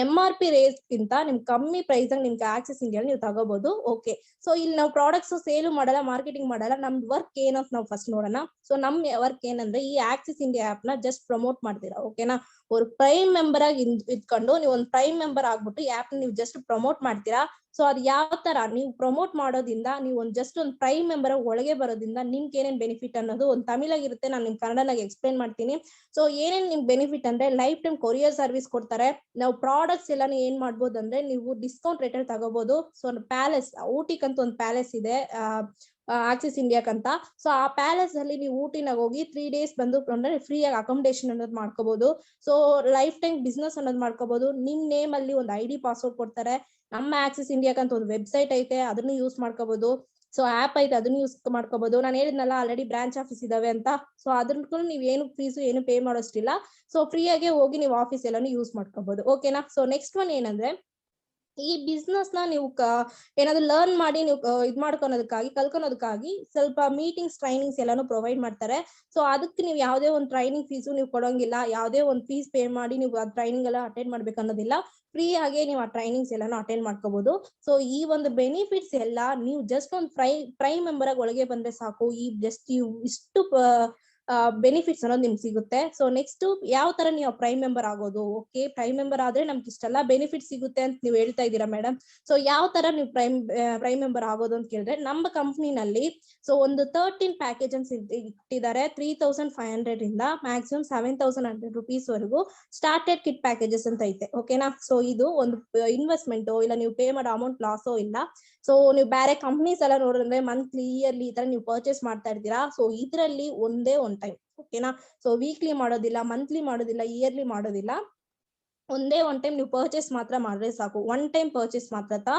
MRP ರೇಟ್ ಗಿಂತ ನಿಮ್ಗೆ ಕಮ್ಮಿ ಪ್ರೈಸ್ ಆಗಿ ನಿಮ್ಗೆ ಆಕ್ಸಿಸ್ ಇಂಡಿಯಾದಲ್ಲಿ ನೀವು ತಗೋಬಹುದು. ಓಕೆ. ಸೊ ಇಲ್ಲಿ ನಾವು ಪ್ರಾಡಕ್ಟ್ಸ್ ಸೇಲ್ ಮಾಡಲ್ಲ, ಮಾರ್ಕೆಟಿಂಗ್ ಮಾಡಲ್ಲ. ನಮ್ದು ವರ್ಕ್ ಏನಂತ ನಾವು ಫಸ್ಟ್ ನೋಡೋಣ. ಸೊ ನಮ್ ವರ್ಕ್ ಏನಂದ್ರೆ ಈ ಆಕ್ಸಿಸ್ ಇಂಡಿಯಾ ಆಪ್ ನ ಜಸ್ಟ್ ಪ್ರಮೋಟ್ ಮಾಡ್ತೀರಾ. ಓಕೆನಾ. ஒரு ಪ್ರೈಮ್ ಮೆಂಬರ್ ಆಗಿ ಇದ್ಕೊಂಡು ನೀವು ಒಂದು ಪ್ರೈಮ್ ಮೆಂಬರ್ ಆಗ್ಬಿಟ್ಟು ಈ ಆಪ್ ನೀವು ಜಸ್ಟ್ ಪ್ರಮೋಟ್ ಮಾಡ್ತೀರಾ. ಸೊ ಅದು ಯಾವ ತರ ನೀವು ಪ್ರಮೋಟ್ ಮಾಡೋದ್ರಿಂದ ನೀವು ಜಸ್ಟ್ ಒಂದು ಪ್ರೈಮ್ ಮೆಂಬರ್ ಒಳಗೆ ಬರೋದ್ರಿಂದ ನಿಮ್ಗೆ ಏನೇನ್ ಬೆನಿಫಿಟ್ ಅನ್ನೋದು ಒಂದು ತಮಿಳಾಗಿರುತ್ತೆ, ನಾನು ನಿಮ್ ಕನ್ನಡನಾಗಿ ಎಕ್ಸ್ಪ್ಲೈನ್ ಮಾಡ್ತೀನಿ. ಸೊ ಏನೇನ್ ನಿಮ್ಗೆ ಬೆನಿಫಿಟ್ ಅಂದ್ರೆ ಲೈಫ್ ಟೈಮ್ ಕೊರಿಯರ್ ಸರ್ವಿಸ್ ಕೊಡ್ತಾರೆ. ನಾವು ಪ್ರಾಡಕ್ಟ್ಸ್ ಎಲ್ಲಾನು ಏನ್ ಮಾಡ್ಬೋದು ಅಂದ್ರೆ ನೀವು ಡಿಸ್ಕೌಂಟ್ ರೇಟ್ ಅಲ್ಲಿ ತಗೋಬಹುದು. ಸೊ ಪ್ಯಾಲೇಸ್ ಊಟಿಗಂತ ಒಂದು ಪ್ಯಾಲೇಸ್ ಇದೆ ಆಕ್ಸಿಸ್ ಇಂಡಿಯಾಕ್ಕಂತ. ಸೊ ಆ ಪ್ಯಾಲೇಸ್ ಅಲ್ಲಿ ನೀವು ಊಟಿನಾಗ ಹೋಗಿ 3 days ಬಂದು ಅಂದ್ರೆ ಫ್ರೀ ಆಗಿ ಅಕಾಮಿಡೇಷನ್ ಅನ್ನೋದು ಮಾಡ್ಕೋಬಹುದು. ಸೊ ಲೈಫ್ ಟೈಮ್ ಬಿಸ್ನೆಸ್ ಅನ್ನೋದು ಮಾಡ್ಕೋಬಹುದು. ನಿಮ್ ನೇಮ್ ಅಲ್ಲಿ ಒಂದು ID ಪಾಸ್ವರ್ಡ್ ಕೊಡ್ತಾರೆ. ನಮ್ಮ ಆಕ್ಸಿಸ್ ಇಂಡಿಯಾಕ್ಕಂತ ಒಂದು ವೆಬ್ಸೈಟ್ ಐತೆ, ಅದನ್ನು ಯೂಸ್ ಮಾಡ್ಕೋಬಹುದು. ಸೊ ಆಪ್ ಐತೆ, ಅದನ್ನು ಯೂಸ್ ಮಾಡ್ಕೋಬಹುದು. ನಾನು ಹೇಳಿದ್ನಲ್ಲ ಆಲ್ರೆಡಿ ಬ್ರಾಂಚ್ ಆಫೀಸ್ ಇದಾವೆ ಅಂತ. ಸೊ ಅದಕ್ಕೂ ನೀವು ಏನು ಫೀಸು ಏನು ಪೇ ಮಾಡೋಷ್ಟಿಲ್ಲ. ಸೊ ಫ್ರೀ ಆಗಿ ಹೋಗಿ ನೀವು ಆಫೀಸ್ ಎಲ್ಲಾನು ಯೂಸ್ ಮಾಡ್ಕೋಬಹುದು. ಓಕೆನಾ. ಸೊ ನೆಕ್ಸ್ಟ್ ಒನ್ ಏನಂದ್ರೆ ಈ ಬಿಸ್ನೆಸ್ ನ ನೀವು ಏನಾದ್ರು ಲರ್ನ್ ಮಾಡಿ ನೀವು ಇದ್ ಮಾಡ್ಕೊಳೋದಕ್ಕಾಗಿ ಕಲ್ಕೊಳೋದಕ್ಕಾಗಿ ಸ್ವಲ್ಪ ಮೀಟಿಂಗ್ಸ್ ಟ್ರೈನಿಂಗ್ಸ್ ಎಲ್ಲಾನು ಪ್ರೊವೈಡ್ ಮಾಡ್ತಾರೆ. ಸೊ ಅದಕ್ಕೆ ನೀವು ಯಾವುದೇ ಒಂದು ಟ್ರೈನಿಂಗ್ ಫೀಸು ನೀವು ಕೊಡೋಂಗಿಲ್ಲ, ಯಾವುದೇ ಒಂದು ಫೀಸ್ ಪೇ ಮಾಡಿ ನೀವು ಆ ಟ್ರೈನಿಂಗ್ ಎಲ್ಲ ಅಟೆಂಡ್ ಮಾಡ್ಬೇಕು ಅನ್ನೋದಿಲ್ಲ. ಫ್ರೀ ಆಗಿ ನೀವು ಆ ಟ್ರೈನಿಂಗ್ಸ್ ಎಲ್ಲಾನು ಅಟೆಂಡ್ ಮಾಡ್ಕೋಬಹುದು. ಸೊ ಈ ಒಂದು ಬೆನಿಫಿಟ್ಸ್ ಎಲ್ಲ ನೀವು ಜಸ್ಟ್ ಒಂದು ಪ್ರೈಮ್ ಮೆಂಬರ್ ಆಗಿ ಒಳಗೆ ಬಂದ್ರೆ ಸಾಕು. ಈ ಜಸ್ಟ್ ಇಷ್ಟು ಬೆನಿಫಿಟ್ಸ್ ಅನ್ನೋದು ನಿಮ್ಗೆ ಸಿಗುತ್ತೆ. ಸೊ ನೆಕ್ಸ್ಟ್ ಯಾವ ತರ ನೀವು ಪ್ರೈಮ್ ಮೆಂಬರ್ ಆಗೋದು, ಓಕೆ ಪ್ರೈಮ್ ಮೆಂಬರ್ ಆದ್ರೆ ನಮ್ಗೆ ಇಷ್ಟೆಲ್ಲ ಬೆನಿಫಿಟ್ ಸಿಗುತ್ತೆ ಅಂತ ನೀವು ಹೇಳ್ತಾ ಇದ್ದೀರಾ ಮೇಡಮ್. ಸೊ ಯಾವ ತರ ನೀವು ಪ್ರೈಮ್ ಮೆಂಬರ್ ಆಗೋದು ಅಂತ ಕೇಳಿದ್ರೆ, ನಮ್ಮ ಕಂಪ್ನಿನಲ್ಲಿ ಸೊ ಒಂದು 13 ಪ್ಯಾಕೇಜಸ್ ಇಟ್ಟಿದ್ದಾರೆ. 3500 ಇಂದ ಮ್ಯಾಕ್ಸಿಮಮ್ 7100 rupees ವರೆಗೂ ಸ್ಟಾರ್ಟೆಡ್ ಕಿಟ್ ಪ್ಯಾಕೇಜಸ್ ಅಂತ ಐತೆ, ಓಕೆನಾ. ಸೊ ಇದು ಒಂದು ಇನ್ವೆಸ್ಟ್ಮೆಂಟ್ ಇಲ್ಲ ನೀವು ಪೇ ಮಾಡೋ ಅಮೌಂಟ್ ಲಾಸೋ ಇಲ್ಲ. ಸೊ ನೀವು ಬೇರೆ ಕಂಪ್ನೀಸ್ ಎಲ್ಲ ನೋಡಿದ್ರೆ ಮಂತ್ಲಿ ಇಯರ್ಲಿ ಈ ತರ ನೀವು ಪರ್ಚೇಸ್ ಮಾಡ್ತಾ ಇರ್ತೀರಾ. ಸೊ ಇದ್ರಲ್ಲಿ ಒಂದೇ ಒನ್ ಟೈಮ್, ಓಕೆನಾ. ಸೊ ವೀಕ್ಲಿ ಮಾಡೋದಿಲ್ಲ, ಮಂತ್ಲಿ ಮಾಡೋದಿಲ್ಲ, ಇಯರ್ಲಿ ಮಾಡೋದಿಲ್ಲ, ಒಂದೇ ಒನ್ ಟೈಮ್ ನೀವು ಪರ್ಚೇಸ್ ಮಾತ್ರ ಮಾಡಿದ್ರೆ ಸಾಕು. ಒನ್ ಟೈಮ್ ಪರ್ಚೇಸ್ ಮಾತ್ರ.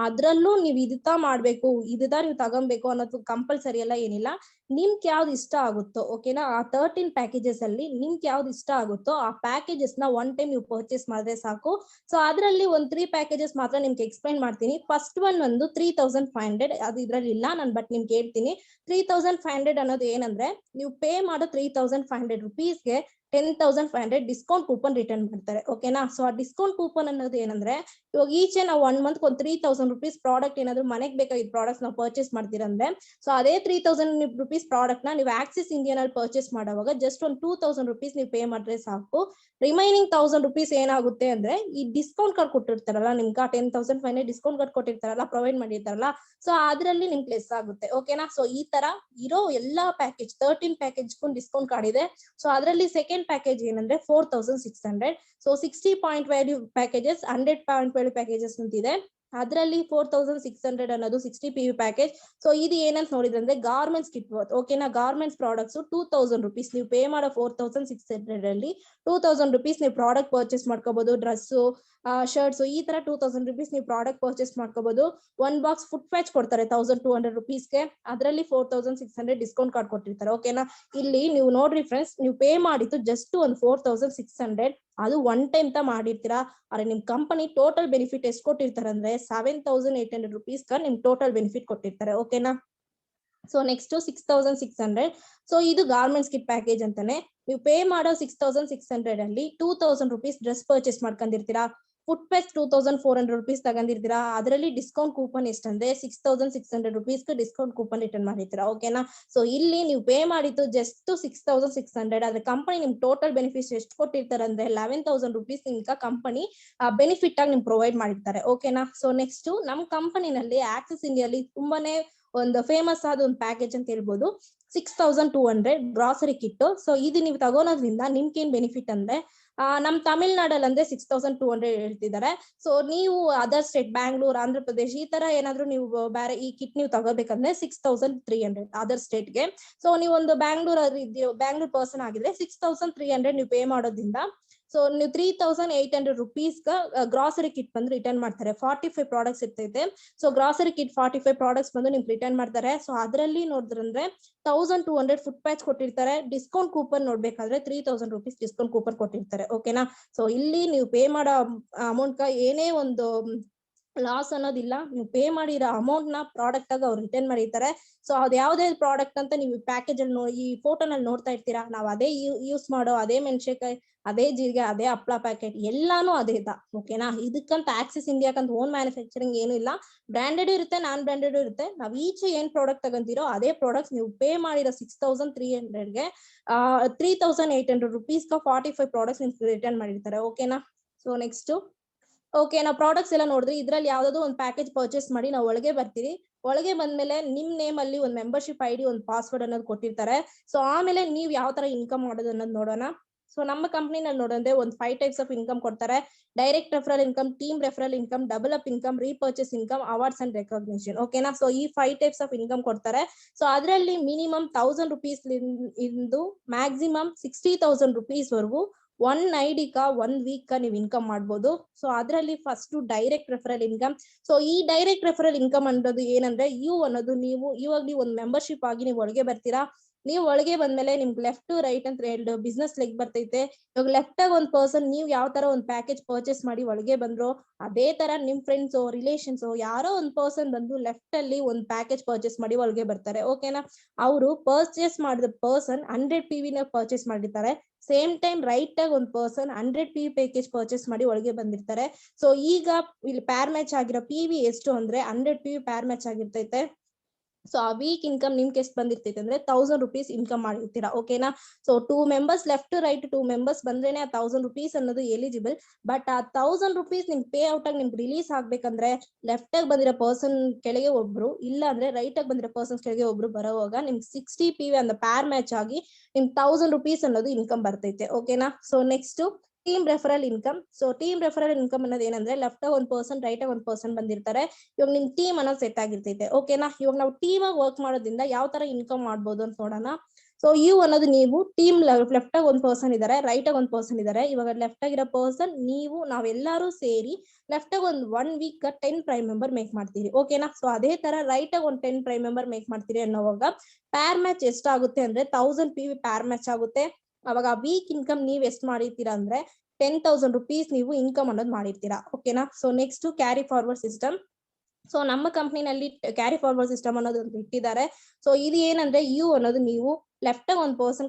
ಅದ್ರಲ್ಲೂ ನೀವು ಇದಾ ಮಾಡ್ಬೇಕು, ಇದಾ ನೀವು ತಗೊಬೇಕು ಅನ್ನೋದು ಕಂಪಲ್ಸರಿ ಎಲ್ಲ ಏನಿಲ್ಲ. ನಿಮ್ಗೆ ಯಾವ್ದು ಇಷ್ಟ ಆಗುತ್ತೋ, ಓಕೆನಾ, ಆ 13 ಪ್ಯಾಕೇಜಸ್ ಅಲ್ಲಿ ನಿಮ್ಗೆ ಯಾವ್ದು ಇಷ್ಟ ಆಗುತ್ತೋ ಆ ಪ್ಯಾಕೇಜಸ್ ನ ಒನ್ ಟೈಮ್ ನೀವು ಪರ್ಚೇಸ್ ಮಾಡಿದ್ರೆ ಸಾಕು. ಸೊ ಅದ್ರಲ್ಲಿ ಒಂದು 3 ಪ್ಯಾಕೇಜಸ್ ಮಾತ್ರ ನಿಮ್ಗೆ ಎಕ್ಸ್ಪ್ಲೈನ್ ಮಾಡ್ತೀನಿ. ಫಸ್ಟ್ ಒನ್ ಒಂದು 3500, ಅದು ಇದ್ರಲ್ಲಿ ಇಲ್ಲ ನಾನು, ಬಟ್ ನಿಮ್ಗೆ ಹೇಳ್ತೀನಿ. 3500 ಅನ್ನೋದು ಏನಂದ್ರೆ, ನೀವು ಪೇ ಮಾಡೋ 3500 rupeesಗೆ 10,500 ಡಿಸ್ಕೌಂಟ್ ಕೂಪನ್ ರಿಟರ್ನ್ ಮಾಡ್ತಾರೆ, ಓಕೆನಾ. ಸೊ ಆ ಡಿಸ್ಕೌಂಟ್ ಕೂಪನ್ ಅನ್ನೋದು ಏನಂದ್ರೆ, ಇವಾಗ ಈಚೆ ನಾವು 1 month ಒಂದು 3000 rupees ಪ್ರಾಡಕ್ಟ್ ಏನಾದ್ರು ಮನೆಗೆ ಬೇಕಾಗಿದ್ದ ಪ್ರಾಡಕ್ಟ್ಸ್ ನಾವು ಪರ್ಚೇಸ್ ಮಾಡ್ತೀರಂದ್ರೆ, ಸೊ ಅದೇ 3000 rupees ಪ್ರಾಡಕ್ಟ್ ನ ನೀವು ಆಕ್ಸಿಸ್ ಇಂಡಿಯಾನಲ್ಲಿ ಪರ್ಚೇಸ್ ಮಾಡುವಾಗ ಜಸ್ಟ್ ಒಂದು 2000 rupees ನೀವು ಪೇ ಮಾಡಿದ್ರೆ ಸಾಕು. ರಿಮೈನಿಂಗ್ 1000 rupees ಏನಾಗುತ್ತೆ ಅಂದ್ರೆ, ಈ ಡಿಸ್ಕೌಂಟ್ ಕಾರ್ಡ್ ಕೊಟ್ಟಿರ್ತಾರಲ್ಲ ನಿಮ್ಗೆ 10,500 ಡಿಸ್ಕೌಂಟ್ ಕಾರ್ಡ್ ಕೊಟ್ಟಿರ್ತಾರಲ್ಲ, ಪ್ರೊವೈಡ್ ಮಾಡಿರ್ತಾರಲ್ಲ, ಸೊ ಅದರಲ್ಲಿ ನಿಮ್ಗೆ ಲೆಸ್ ಆಗುತ್ತೆ, ಓಕೆನಾ. ಸೊ ಈ ತರ ಇರೋ ಎಲ್ಲಾ ಪ್ಯಾಕೇಜ್ 13 ಪ್ಯಾಕೇಜ್ಗೂ ಡಿಸ್ಕೌಂಟ್ ಕಾರ್ಡ್ ಇದೆ. ಸೊ ಅದರಲ್ಲಿ ಸೆಕೆಂಡ್ ಪ್ಯಾಕೇಜ್ ಏನಂದ್ರೆ 4600. So 60 point value packages, 100 point value packages ಅಂತಿದೆ. ಅದರಲ್ಲಿ 4600 ಅನ್ನೋದು 60 PV ಪ್ಯಾಕೇಜ್. ಸೊ ಇದು ಏನಂತ ನೋಡಿದ್ರೆ ಅಂದ್ರೆ ಗಾರ್ಮೆಂಟ್ಸ್ ಕಿಟ್ ವರ್ತ್, ಓಕೆನಾ. ಗಾರ್ಮೆಂಟ್ಸ್ ಪ್ರಾಡಕ್ಟ್ಸ್ 2000 rupees ನೀವು ಪೇ ಮಾಡೋ 4600 ಅಲ್ಲಿ 2000 rupees ನೀವು ಪ್ರಾಡಕ್ಟ್ ಪರ್ಚೇಸ್ ಮಾಡ್ಕೋಬಹುದು. ಡ್ರೆಸ್ಸು, ಶರ್ಟ್ಸ್, ಈ ತರ 2000 rupees ನೀವು ಪ್ರಾಡಕ್ಟ್ ಪರ್ಚೇಸ್ ಮಾಡ್ಕೋಬಹುದು. 1 ಬಾಕ್ಸ್ ಫುಟ್ ಪ್ಯಾಚ್ ಕೊಡ್ತಾರೆ 1200 rupeesಗೆ, ಅದರಲ್ಲಿ 4600 ಡಿಸ್ಕೌಂಟ್ ಕಾರ್ಡ್ ಕೊಟ್ಟಿರ್ತಾರೆ, ಓಕೆನಾ. ಇಲ್ಲಿ ನೀವು ನೋಡ್ರಿ ಫ್ರೆಂಡ್ಸ್, ನೀವು ಪೇ ಮಾಡಿದ್ದು ಜಸ್ಟ್ ಒಂದು 4600, ಅದು ಒನ್ ಟೈಮ್ ತ ಮಾಡಿರ್ತೀರಾ. ಆದ್ರೆ ನಿಮ್ ಕಂಪನಿ ಟೋಟಲ್ ಬೆನಿಫಿಟ್ ಎಷ್ಟು ಕೊಟ್ಟಿರ್ತಾರೆ ಅಂದ್ರೆ 7800 rupees ನಿಮ್ ಟೋಟಲ್ ಬೆನಿಫಿಟ್ ಕೊಟ್ಟಿರ್ತಾರೆ, ಓಕೆನಾ. So next 6600. ಸೊ ಇದು ಗಾರ್ಮೆಂಟ್ಸ್ ಕಿಟ್ ಪ್ಯಾಕೇಜ್ ಅಂತಾನೆ. ನೀವು ಪೇ ಮಾಡೋ 6600 ಅಲ್ಲಿ 2000 rupees ಡ್ರೆಸ್ ಪರ್ಚೇಸ್ ಮಾಡ್ಕೊಂಡಿರ್ತೀರಾ. ಫುಟ್ ಪ್ಯಾಚ್ 2400 rupees ತಗೊಂಡಿರ್ತೀರಾ. ಅದರಲ್ಲಿ ಡಿಸ್ಕೌಂಟ್ ಕೂಪನ್ ಎಷ್ಟಂದ್ರೆ 6600 rupees ಡಿಸ್ಕೌಂಟ್ ಕೂಪನ್ ರಿಟರ್ನ್ ಮಾಡಿರ್ತೀರಾ, ಓಕೆನಾ. ಸೊ ಇಲ್ಲಿ ನೀವು ಪೇ ಮಾಡಿದ್ದು ಜಸ್ಟ್ 6600, ಆದ್ರೆ ಕಂಪನಿ ನಿಮ್ ಟೋಟಲ್ ಬೆನಿಫಿಟ್ ಎಷ್ಟು ಕೊಟ್ಟಿರ್ತಾರೆ ಅಂದ್ರೆ 11000 rupees ನಿಮ್ಗೆ ಕಂಪನಿ ಬೆನಿಫಿಟ್ ಆಗಿ ನಿಮ್ಗೆ ಪ್ರೊವೈಡ್ ಮಾಡಿರ್ತಾರೆ, ಓಕೆನಾ. ಸೊ ನೆಕ್ಸ್ಟ್ ನಮ್ ಕಂಪನಿನಲ್ಲಿ ಆಕ್ಸಿಸ್ ಇಂಡಿಯಾಲಿ ತುಂಬಾನೇ ಒಂದು ಫೇಮಸ್ ಆದ ಒಂದು ಪ್ಯಾಕೇಜ್ ಅಂತ ಹೇಳ್ಬೋದು, 6200 ಗ್ರಾಸರಿ ಕಿಟ್. ಸೊ ಇದು ನೀವು ತಗೋಣೋದ್ರಿಂದ ನಿಮ್ಗೆ ಏನ್ ಬೆನಿಫಿಟ್ ಅಂದ್ರೆ, ನಮ್ ತಮಿಳ್ನಾಡಲ್ಲಿ ಅಂದ್ರೆ 6200 ಹೇಳ್ತಿದ್ದಾರೆ. ಸೊ ನೀವು ಅದರ್ ಸ್ಟೇಟ್ ಬ್ಯಾಂಗ್ಳೂರ್, ಆಂಧ್ರ ಪ್ರದೇಶ್ ಈ ತರ ಏನಾದ್ರು ನೀವು ಬೇರೆ ಈ ಕಿಟ್ ನೀವು ತಗೋಬೇಕಂದ್ರೆ 6300 ಅದರ್ ಸ್ಟೇಟ್ಗೆ. ಸೊ ನೀವು ಒಂದು ಬ್ಯಾಂಗ್ಳೂರ್ ಪರ್ಸನ್ ಆಗಿದ್ರೆ 6300 ನೀವು ಪೇ ಮಾಡೋದ್ರಿಂದ ಸೊ ನೀವು 3800 rupees ಗ್ರಾಸರಿ ಕಿಟ್ ಬಂದು ರಿಟರ್ನ್ ಮಾಡ್ತಾರೆ. 45 ಪ್ರಾಡಕ್ಟ್ಸ್ ಇರ್ತೈತೆ. ಸೊ ಗ್ರಾಸರಿ ಕಿಟ್ 45 ಪ್ರಾಡಕ್ಟ್ಸ್ ಬಂದು ನಿಮ್ಗೆ ರಿಟರ್ನ್ ಮಾಡ್ತಾರೆ. ಸೊ ಅದರಲ್ಲಿ ನೋಡಿದ್ರಂದ್ರೆ 1200 ಫುಟ್ ಪ್ಯಾಚ್ ಕೊಟ್ಟಿರ್ತಾರೆ. ಡಿಸ್ಕೌಂಟ್ ಕೂಪನ್ ನೋಡ್ಬೇಕಾದ್ರೆ 3000 rupees ಡಿಸ್ಕೌಂಟ್ ಕೂಪನ್ ಕೊಟ್ಟಿರ್ತಾರೆ, ಓಕೆನಾ. ಸೊ ಇಲ್ಲಿ ನೀವು ಪೇ ಮಾಡೋ ಅಮೌಂಟ್ ಏನೇ ಒಂದು ಲಾಸ್ ಅನ್ನೋದಿಲ್ಲ. ನೀವು ಪೇ ಮಾಡಿರೋ ಅಮೌಂಟ್ ನ ಪ್ರಾಡಕ್ಟ್ ಆಗಿ ಅವ್ರು ರಿಟರ್ನ್ ಮಾಡಿರ್ತಾರೆ. ಸೊ ಅದ್ ಯಾವ್ದೇ ಪ್ರಾಡಕ್ಟ್ ಅಂತ ನೀವು ಪ್ಯಾಕೇಜ್ ಅಲ್ಲಿ ಈ ಫೋಟೋನಲ್ಲಿ ನೋಡ್ತಾ ಇರ್ತೀರಾ, ನಾವು ಅದೇ ಯೂಸ್ ಮಾಡೋ ಅದೇ ಮೆಣಸಿನಕಾಯಿ, ಅದೇ ಜೀರಿಗೆ, ಅದೇ ಹಪ್ಳ ಪ್ಯಾಕೆಟ್ ಎಲ್ಲಾನು ಅದೇ ಇದ, ಓಕೆನಾ. ಇದಕ್ಕಂತ ಆಕ್ಸಿಸ್ ಇಂಡಿಯಾಕ್ಕಂತ ಓನ್ ಮ್ಯಾನುಫ್ಯಾಕ್ಚರಿಂಗ್ ಏನು ಇಲ್ಲ. ಬ್ರಾಂಡೆಡ್ ಇರುತ್ತೆ, ನಾನ್ ಬ್ರಾಂಡೆಡ್ ಇರುತ್ತೆ. ನಾವ್ ಈಚೆ ಏನ್ ಪ್ರಾಡಕ್ಟ್ ತಗೊಂತೀರೋ ಅದೇ ಪ್ರಾಡಕ್ಟ್ಸ್ ನೀವು ಪೇ ಮಾಡಿರೋ 6300ಗೆ 3800 rupees 45 ಪ್ರಾಡಕ್ಟ್ಸ್ ನಿಮ್ಗೆ ರಿಟರ್ನ್ ಮಾಡಿರ್ತಾರೆ, ಓಕೆನಾ. ಸೊ ನೆಕ್ಸ್ಟ್ ಓಕೆ, ನಾವು ಪ್ರಾಡಕ್ಟ್ಸ್ ಎಲ್ಲ ನೋಡಿದ್ರಿ. ಇದ್ರಲ್ಲಿ ಯಾವ್ದಾದ್ರು ಒಂದು ಪ್ಯಾಕೇಜ್ ಪರ್ಚೇಸ್ ಮಾಡಿ ನಾವು ಒಳಗೆ ಬರ್ತೀವಿ. ಒಳಗೆ ಬಂದ್ಮೇಲೆ ನಿಮ್ ನೇಮ್ ಅಲ್ಲಿ ಒಂದು ಮೆಂಬರ್ಶಿಪ್ ID, ಒಂದು ಪಾಸ್ವರ್ಡ್ ಅನ್ನೋದು ಕೊಟ್ಟಿರ್ತಾರೆ. ಸೊ ಆಮೇಲೆ ನೀವು ಯಾವ ತರ ಇನ್ಕಮ್ ಮಾಡೋದು ಅನ್ನೋದು ನೋಡೋಣ. ಸೊ ನಮ್ಮ ಕಂಪ್ನಿನಲ್ಲಿ ನೋಡೋದ್ರೆ ಒಂದು 5 ಟೈಪ್ಸ್ ಆಫ್ ಇನ್ಕಮ್ ಕೊಡ್ತಾರೆ. Direct referral income, team referral income, double up income, repurchase income, awards and recognition, ಓಕೆನಾ. ಸೊ ಈ 5 ಟೈಪ್ಸ್ ಆಫ್ ಇನ್ಕಮ್ ಕೊಡ್ತಾರೆ. ಸೊ ಅದರಲ್ಲಿ ಮಿನಿಮಮ್ 1000 rupees ಇಂದು ಮ್ಯಾಕ್ಸಿಮಮ್ 60,000 rupees ವರೆಗೂ 1 ID 1 week ನೀವು ಇನ್ಕಮ್ ಮಾಡ್ಬೋದು. ಸೊ ಅದರಲ್ಲಿ first direct referral income. So ಈ direct referral income ಅನ್ನೋದು ಏನಂದ್ರೆ, ಅನ್ನೋದು ನೀವು ಇವಾಗ ನೀವು ಒಂದು ಮೆಂಬರ್ಶಿಪ್ ಆಗಿ ನೀವು ಒಳಗೆ ಬರ್ತೀರಾ. ನೀವು ಒಳಗೆ ಬಂದ್ಮೇಲೆ ನಿಮ್ಗೆ ಲೆಫ್ಟ್ ರೈಟ್ ಅಂತ 2 ಬಿಸ್ನೆಸ್ ಲೆಗ್ ಬರ್ತೈತೆ. ಇವಾಗ ಲೆಫ್ಟ್ ಆಗಿ ಒಂದು ಪರ್ಸನ್ ನೀವು ಯಾವ ತರ ಒಂದು ಪ್ಯಾಕೇಜ್ ಪರ್ಚೇಸ್ ಮಾಡಿ ಒಳಗೆ ಬಂದ್ರು, ಅದೇ ತರ ನಿಮ್ ಫ್ರೆಂಡ್ಸ್ ರಿಲೇಷನ್ಸ್ ಯಾರೋ ಒಂದು ಪರ್ಸನ್ ಬಂದು ಲೆಫ್ಟ್ ಅಲ್ಲಿ ಒಂದು ಪ್ಯಾಕೇಜ್ ಪರ್ಚೇಸ್ ಮಾಡಿ ಒಳಗೆ ಬರ್ತಾರೆ, ಓಕೆನಾ. ಅವರು ಪರ್ಚೇಸ್ ಮಾಡಿದ ಪರ್ಸನ್ 100 PV ನ ಪರ್ಚೇಸ್ ಮಾಡಿರ್ತಾರೆ. ಸೇಮ್ ಟೈಮ್ ರೈಟ್ ಆಗಿ ಒಂದು ಪರ್ಸನ್ 100 PV ಪ್ಯಾಕೇಜ್ ಪರ್ಚೇಸ್ ಮಾಡಿ ಒಳಗೆ ಬಂದಿರ್ತಾರೆ. ಸೊ ಈಗ ಇಲ್ಲಿ ಪ್ಯಾರ್ ಮ್ಯಾಚ್ ಆಗಿರೋ PV ಎಷ್ಟು ಅಂದ್ರೆ 100 PV ಪ್ಯಾರ್ ಮ್ಯಾಚ್ ಆಗಿರ್ತೈತೆ. ಸೊ ಆ ವೀಕ್ ಇನ್ಕಮ್ ನಿಮ್ಗೆ ಎಷ್ಟು ಬಂದಿರ್ತೈತೆ ಅಂದ್ರೆ 1000 rupees ಇನ್ಕಮ್ ಮಾಡಿರ್ತೀರಾ. ಓಕೆನಾ. So 2 members left to right 2 members ಬಂದ್ರೇನೆ ಆ 1000 rupees ಅನ್ನೋದು ಎಲಿಜಿಬಲ್. ಬಟ್ ಆ 1000 rupees ನಿಮ್ ಪೇ ಔಟ್ ಆಗಿ ನಿಮ್ಗೆ ರಿಲೀಸ್ ಆಗ್ಬೇಕಂದ್ರೆ ಲೆಫ್ಟ್ ಆಗಿ ಬಂದಿರೋ ಪರ್ಸನ್ ಕೆಳಗೆ ಒಬ್ರು, ಇಲ್ಲ ಅಂದ್ರೆ ರೈಟ್ ಆಗಿ ಬಂದಿರೋ ಪರ್ಸನ್ ಕೆಳಗೆ ಒಬ್ರು ಬರೋವಾಗ ನಿಮ್ಗೆ 60 PV ಅಂತ ಪ್ಯಾರ್ ಮ್ಯಾಚ್ ಆಗಿ ನಿಮ್ 1000 rupees ಅನ್ನೋದು ಇನ್ಕಮ್ ಬರ್ತೈತೆ. ಓಕೆನಾ. So next team referral income. So team referral income ಅನ್ನೋದು ಏನಂದ್ರೆ ಲೆಫ್ಟ್ ಆಗಿ 1 person ರೈಟ್ ಆಗಿ 1 person ಬಂದಿರ್ತಾರೆ. ಇವಾಗ ನಿಮ್ ಟೀಮ್ ಅನ್ನೋದು ಸೆಟ್ ಆಗಿರ್ತೈತೆ. ಓಕೆನಾ. ಇವಾಗ ನಾವು ಟೀಮ್ ಆಗಿ ವರ್ಕ್ ಮಾಡೋದ್ರಿಂದ ಯಾವ ತರ ಇನ್ಕಮ್ ಮಾಡ್ಬೋದು ಅಂತ ನೋಡೋಣ. ಸೊ ಯು ಅನ್ನೋದು ನೀವು ಟೀಮ್ ಲೆಫ್ಟ್ ಆಗಿ 1 person ಇದಾರೆ, ರೈಟ್ ಆಗಿ 1 person ಇದಾರೆ. ಇವಾಗ ಲೆಫ್ಟ್ ಆಗಿರೋ ಪರ್ಸನ್ ನೀವು ನಾವೆಲ್ಲರೂ ಸೇರಿ ಲೆಫ್ಟ್ ಆಗಿ one week 10 prime member make ಮಾಡ್ತೀರಿ. ಓಕೆನಾ. ಸೊ ಅದೇ ತರ ರೈಟ್ ಆಗಿ 10 ಪ್ರೈಮ್ ಮೆಂಬರ್ ಮೇಕ್ ಮಾಡ್ತೀರಿ ಅನ್ನೋವಾಗ ಪ್ಯಾರ್ ಮ್ಯಾಚ್ ಎಷ್ಟಾಗುತ್ತೆ ಅಂದ್ರೆ 1000 PV ಪ್ಯಾರ್ ಮ್ಯಾಚ್ ಆಗುತ್ತೆ. ಅವಾಗ ವೀಕ್ ಇನ್ಕಮ್ ನೀವ್ ಎಷ್ಟು ಮಾಡಿರ್ತೀರಾ ಅಂದ್ರೆ 10,000 rupees ನೀವು ಇನ್ಕಮ್ ಅನ್ನೋದು ಮಾಡಿರ್ತೀರಾ. ಓಕೆನಾ. So next carry forward system. So ನಮ್ಮ ಕಂಪ್ನಿನಲ್ಲಿ ಕ್ಯಾರಿ ಫಾರ್ವರ್ಡ್ ಸಿಸ್ಟಮ್ ಅನ್ನೋದು ಇಟ್ಟಿದ್ದಾರೆ. ಸೊ ಇದು ಏನಂದ್ರೆ ಯು ಅನ್ನೋದು ನೀವು ಲೆಫ್ಟ್ ಆಗಿ 1 person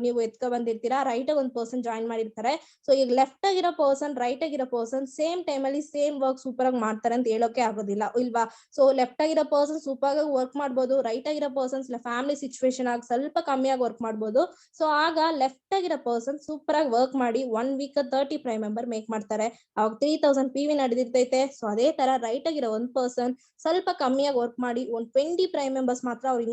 ನೀವು ಎತ್ಕೊ ಬಂದಿರ್ತೀರಾ, ರೈಟ್ ಆಗಿ 1 person ಜಾಯಿನ್ ಮಾಡಿರ್ತಾರೆ. ಸೊ ಈಗ ಲೆಫ್ಟ್ ಆಗಿರೋ ಪರ್ಸನ್ ರೈಟ್ ಆಗಿರೋ ಪರ್ಸನ್ ಸೇಮ್ ಟೈಮ್ ಅಲ್ಲಿ ಸೇಮ್ ವರ್ಕ್ ಸೂಪರ್ ಆಗಿ ಮಾಡ್ತಾರೆ ಅಂತ ಹೇಳೋಕೆ ಆಗೋದಿಲ್ಲ ಇಲ್ವಾ. ಸೊ ಲೆಫ್ಟ್ ಆಗಿರೋ ಪರ್ಸನ್ ಸೂಪರ್ ಆಗಿ ವರ್ಕ್ ಮಾಡ್ಬೋದು, ರೈಟ್ ಆಗಿರೋ ಪರ್ಸನ್ಸ್ ಫ್ಯಾಮಿಲಿ ಸಿಚುವೇಶನ್ ಆಗಿ ಸ್ವಲ್ಪ ಕಮ್ಮಿಯಾಗಿ ವರ್ಕ್ ಮಾಡ್ಬೋದು. ಸೊ ಆಗ ಲೆಫ್ಟ್ ಆಗಿರೋ ಪರ್ಸನ್ ಸೂಪರ್ ಆಗಿ ವರ್ಕ್ ಮಾಡಿ 1 week 30 ಪ್ರೈಮ್ ಮೆಂಬರ್ ಮೇಕ್ ಮಾಡ್ತಾರೆ. ಅವಾಗ 3000 PV ನಡೆದಿರ್ತೈತೆ. ಸೊ ಅದೇ ತರ ರೈಟ್ ಆಗಿರೋ 1 person ಸ್ವಲ್ಪ ಕಮ್ಮಿಯಾಗಿ ವರ್ಕ್ ಮಾಡಿ 20 ಪ್ರೈಮ್ ಮೆಂಬರ್ಸ್ ಮಾತ್ರ ಅವ್ರು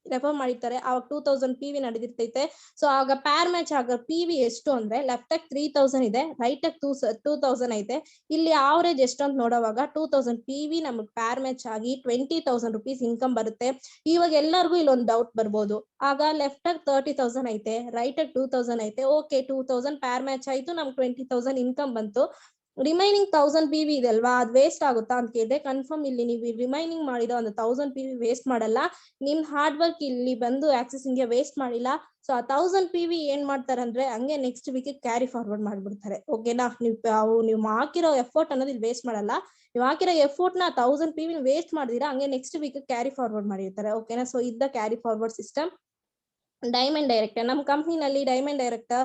ರೆಫರ್ ಮಾಡಿರ್ತಾರೆ. ಅವಾಗ 2000 PV ನಡೆದಿರ್ತೈತೆ. ಸೊ ಆಗ ಪ್ಯಾರ್ ಮ್ಯಾಚ್ ಆಗ PV ಎಷ್ಟು ಅಂದ್ರೆ ಲೆಫ್ಟ್ ಆಗಿ 3000 ಇದೆ, ರೈಟ್ ಆಗಿ 2000 ಐತೆ. ಇಲ್ಲಿ ಆವರೇಜ್ ಎಷ್ಟು ಅಂತ ನೋಡುವಾಗ 2000 PV ನಮಗೆ ಪ್ಯಾರ್ ಮ್ಯಾಚ್ ಆಗಿ 20,000 rupees ಇನ್ಕಮ್ ಬರುತ್ತೆ. ಇವಾಗ ಎಲ್ಲರಿಗೂ ಇಲ್ಲೊಂದು ಡೌಟ್ ಬರ್ಬೋದು. ಆಗ ಲೆಫ್ಟ್ ಆಗಿ 30,000 ಐತೆ, ರೈಟ್ ಆಗಿ 2000 ಐತೆ. ಓಕೆ 2000 ಪ್ಯಾರ್ ಮ್ಯಾಚ್ ಆಯ್ತು, ನಮ್ಗೆ 20,000 ಇನ್ಕಮ್ ಬಂತು. ರಿಮೈನಿಂಗ್ 1000 PV ಇದೆ ಅಲ್ವಾ, ಅದ್ ವೇಸ್ಟ್ ಆಗುತ್ತಾ ಅಂತ ಕೇಳಿದ್ರೆ ಕನ್ಫರ್ಮ್ ಇಲ್ಲಿ ನೀವು ರಿಮೈನಿಂಗ್ ಮಾಡಿರೋ ಒಂದು 1000 PV ವೇಸ್ಟ್ ಮಾಡಲ್ಲ. ನಿಮ್ ಹಾರ್ಡ್ ವರ್ಕ್ ಇಲ್ಲಿ ಬಂದು ಆಕ್ಸಿಸ್ ಇಂಡಿಯಾ ವೇಸ್ಟ್ ಮಾಡಿಲ್ಲ. ಸೊ ಆ 1000 PV ಏನ್ ಮಾಡ್ತಾರೆ ಅಂದ್ರೆ ಹಂಗೆ ನೆಕ್ಸ್ಟ್ ವೀಕ್ ಕ್ಯಾರಿ ಫಾರ್ವರ್ಡ್ ಮಾಡ್ಬಿಡ್ತಾರೆ. ಓಕೆನಾ. ನೀವು ಹಾಕಿರೋ ಎಫರ್ಟ್ ಅನ್ನೋದು ಇಲ್ಲಿ ವೇಸ್ಟ್ ಮಾಡಲ್ಲ. ನೀವು ಹಾಕಿರೋ ಎಫರ್ಟ್ ನ 1000 PV ವೇಸ್ಟ್ ಮಾಡಿದಿರಾ ಹಂಗೆ ನೆಕ್ಸ್ಟ್ ವೀಕ್ ಕ್ಯಾರಿ ಫಾರ್ವರ್ಡ್ ಮಾಡಿರ್ತಾರೆ. ಓಕೆನಾ. ಸೊ ಇದ್ದ carry forward system. Diamond director ನಮ್ಮ ಕಂಪ್ನಿನಲ್ಲಿ diamond director,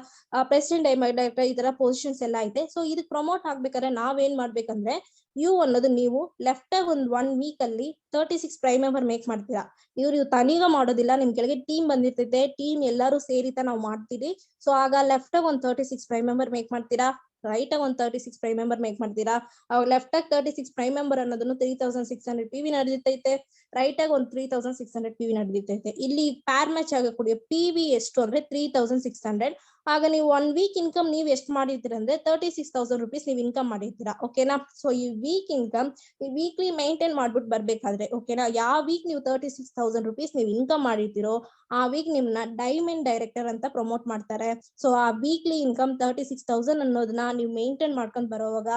president diamond director ಈ ತರ ಪೊಸಿಷನ್ಸ್ ಎಲ್ಲ ಐತೆ. ಸೊ ಇದಕ್ಕೆ ಪ್ರಮೋಟ್ ಆಗ್ಬೇಕಾದ್ರೆ ನಾವೇನ್ ಮಾಡ್ಬೇಕಂದ್ರೆ ಯು ಅನ್ನೋದು ನೀವು ಲೆಫ್ಟ್ ಆಗಿ ಒಂದು 1 week ಅಲ್ಲಿ 36 ಪ್ರೈಮ್ ಮೆಂಬರ್ ಮೇಕ್ ಮಾಡ್ತೀರಾ. ಇವ್ರು ತನೀಗ ಮಾಡೋದಿಲ್ಲ, ನಿಮ್ ಕೆಳಗೆ ಟೀಮ್ ಬಂದಿರ್ತೈತೆ, ಟೀಮ್ ಎಲ್ಲರೂ ಸೇರಿತ ನಾವು ಮಾಡ್ತೀವಿ. ಸೊ ಆಗ ಲೆಫ್ಟ್ ಆಗಿ ಒಂದು 36 ಪ್ರೈಮ್ ಮೆಂಬರ್ ಮೇಕ್ ಮಾಡ್ತೀರಾ, ರೈಟ್ ಆಗಿ ಒಂದು 36 ಪ್ರೈಮ್ ಮೆಂಬರ್ ಮೇಕ್ ಮಾಡ್ತೀರಾ. ಅವಾಗ ಲೆಫ್ಟ್ ಆಗಿ 36 ಪ್ರೈಮ್ ಮೆಂಬರ್ ಅನ್ನೋದನ್ನು 3600 PV ನಡೆದಿರ್ತೈತೆ, ರೈಟ್ ಆಗಿ ಒಂದು 3600 PV ನಡೆದಿರ್ತೈತೆ. ಇಲ್ಲಿ ಪ್ಯಾರ್ ಮ್ಯಾಚ್ ಆಗக்கூடிய PV ಎಷ್ಟು ಅಂದ್ರೆ 3600. ಆಗ ನೀವು 1 week ಇನ್ಕಮ್ ನೀವು ಎಷ್ಟು ಮಾಡಿರ್ತೀರ ಅಂದ್ರೆ 36,000 rupees ನೀವು ಇನ್ಕಮ್ ಮಾಡಿರ್ತೀರಾ. ಓಕೆನಾ. ಸೊ ಈ ವೀಕ್ ಇನ್ಕಮ್ ವೀಕ್ಲಿ ಮೈಂಟೈನ್ ಮಾಡ್ಬಿಟ್ಟು ಬರ್ಬೇಕಾದ್ರೆ ಓಕೆನಾ, ಯಾವ ವೀಕ್ ನೀವು 36,000 rupees ನೀವು ಇನ್ಕಮ್ ಮಾಡಿರ್ತೀರೋ ಆ ವೀಕ್ ನಿಮ್ನ ಡೈಮಂಡ್ ಡೈರೆಕ್ಟರ್ ಅಂತ ಪ್ರಮೋಟ್ ಮಾಡ್ತಾರೆ. ಸೊ ಆ ವೀಕ್ಲಿ ಇನ್ಕಮ್ 36,000 ಅನ್ನೋದನ್ನ ನೀವು ಮೇಂಟೈನ್ ಮಾಡ್ಕೊಂಡ್ ಬರೋವಾಗ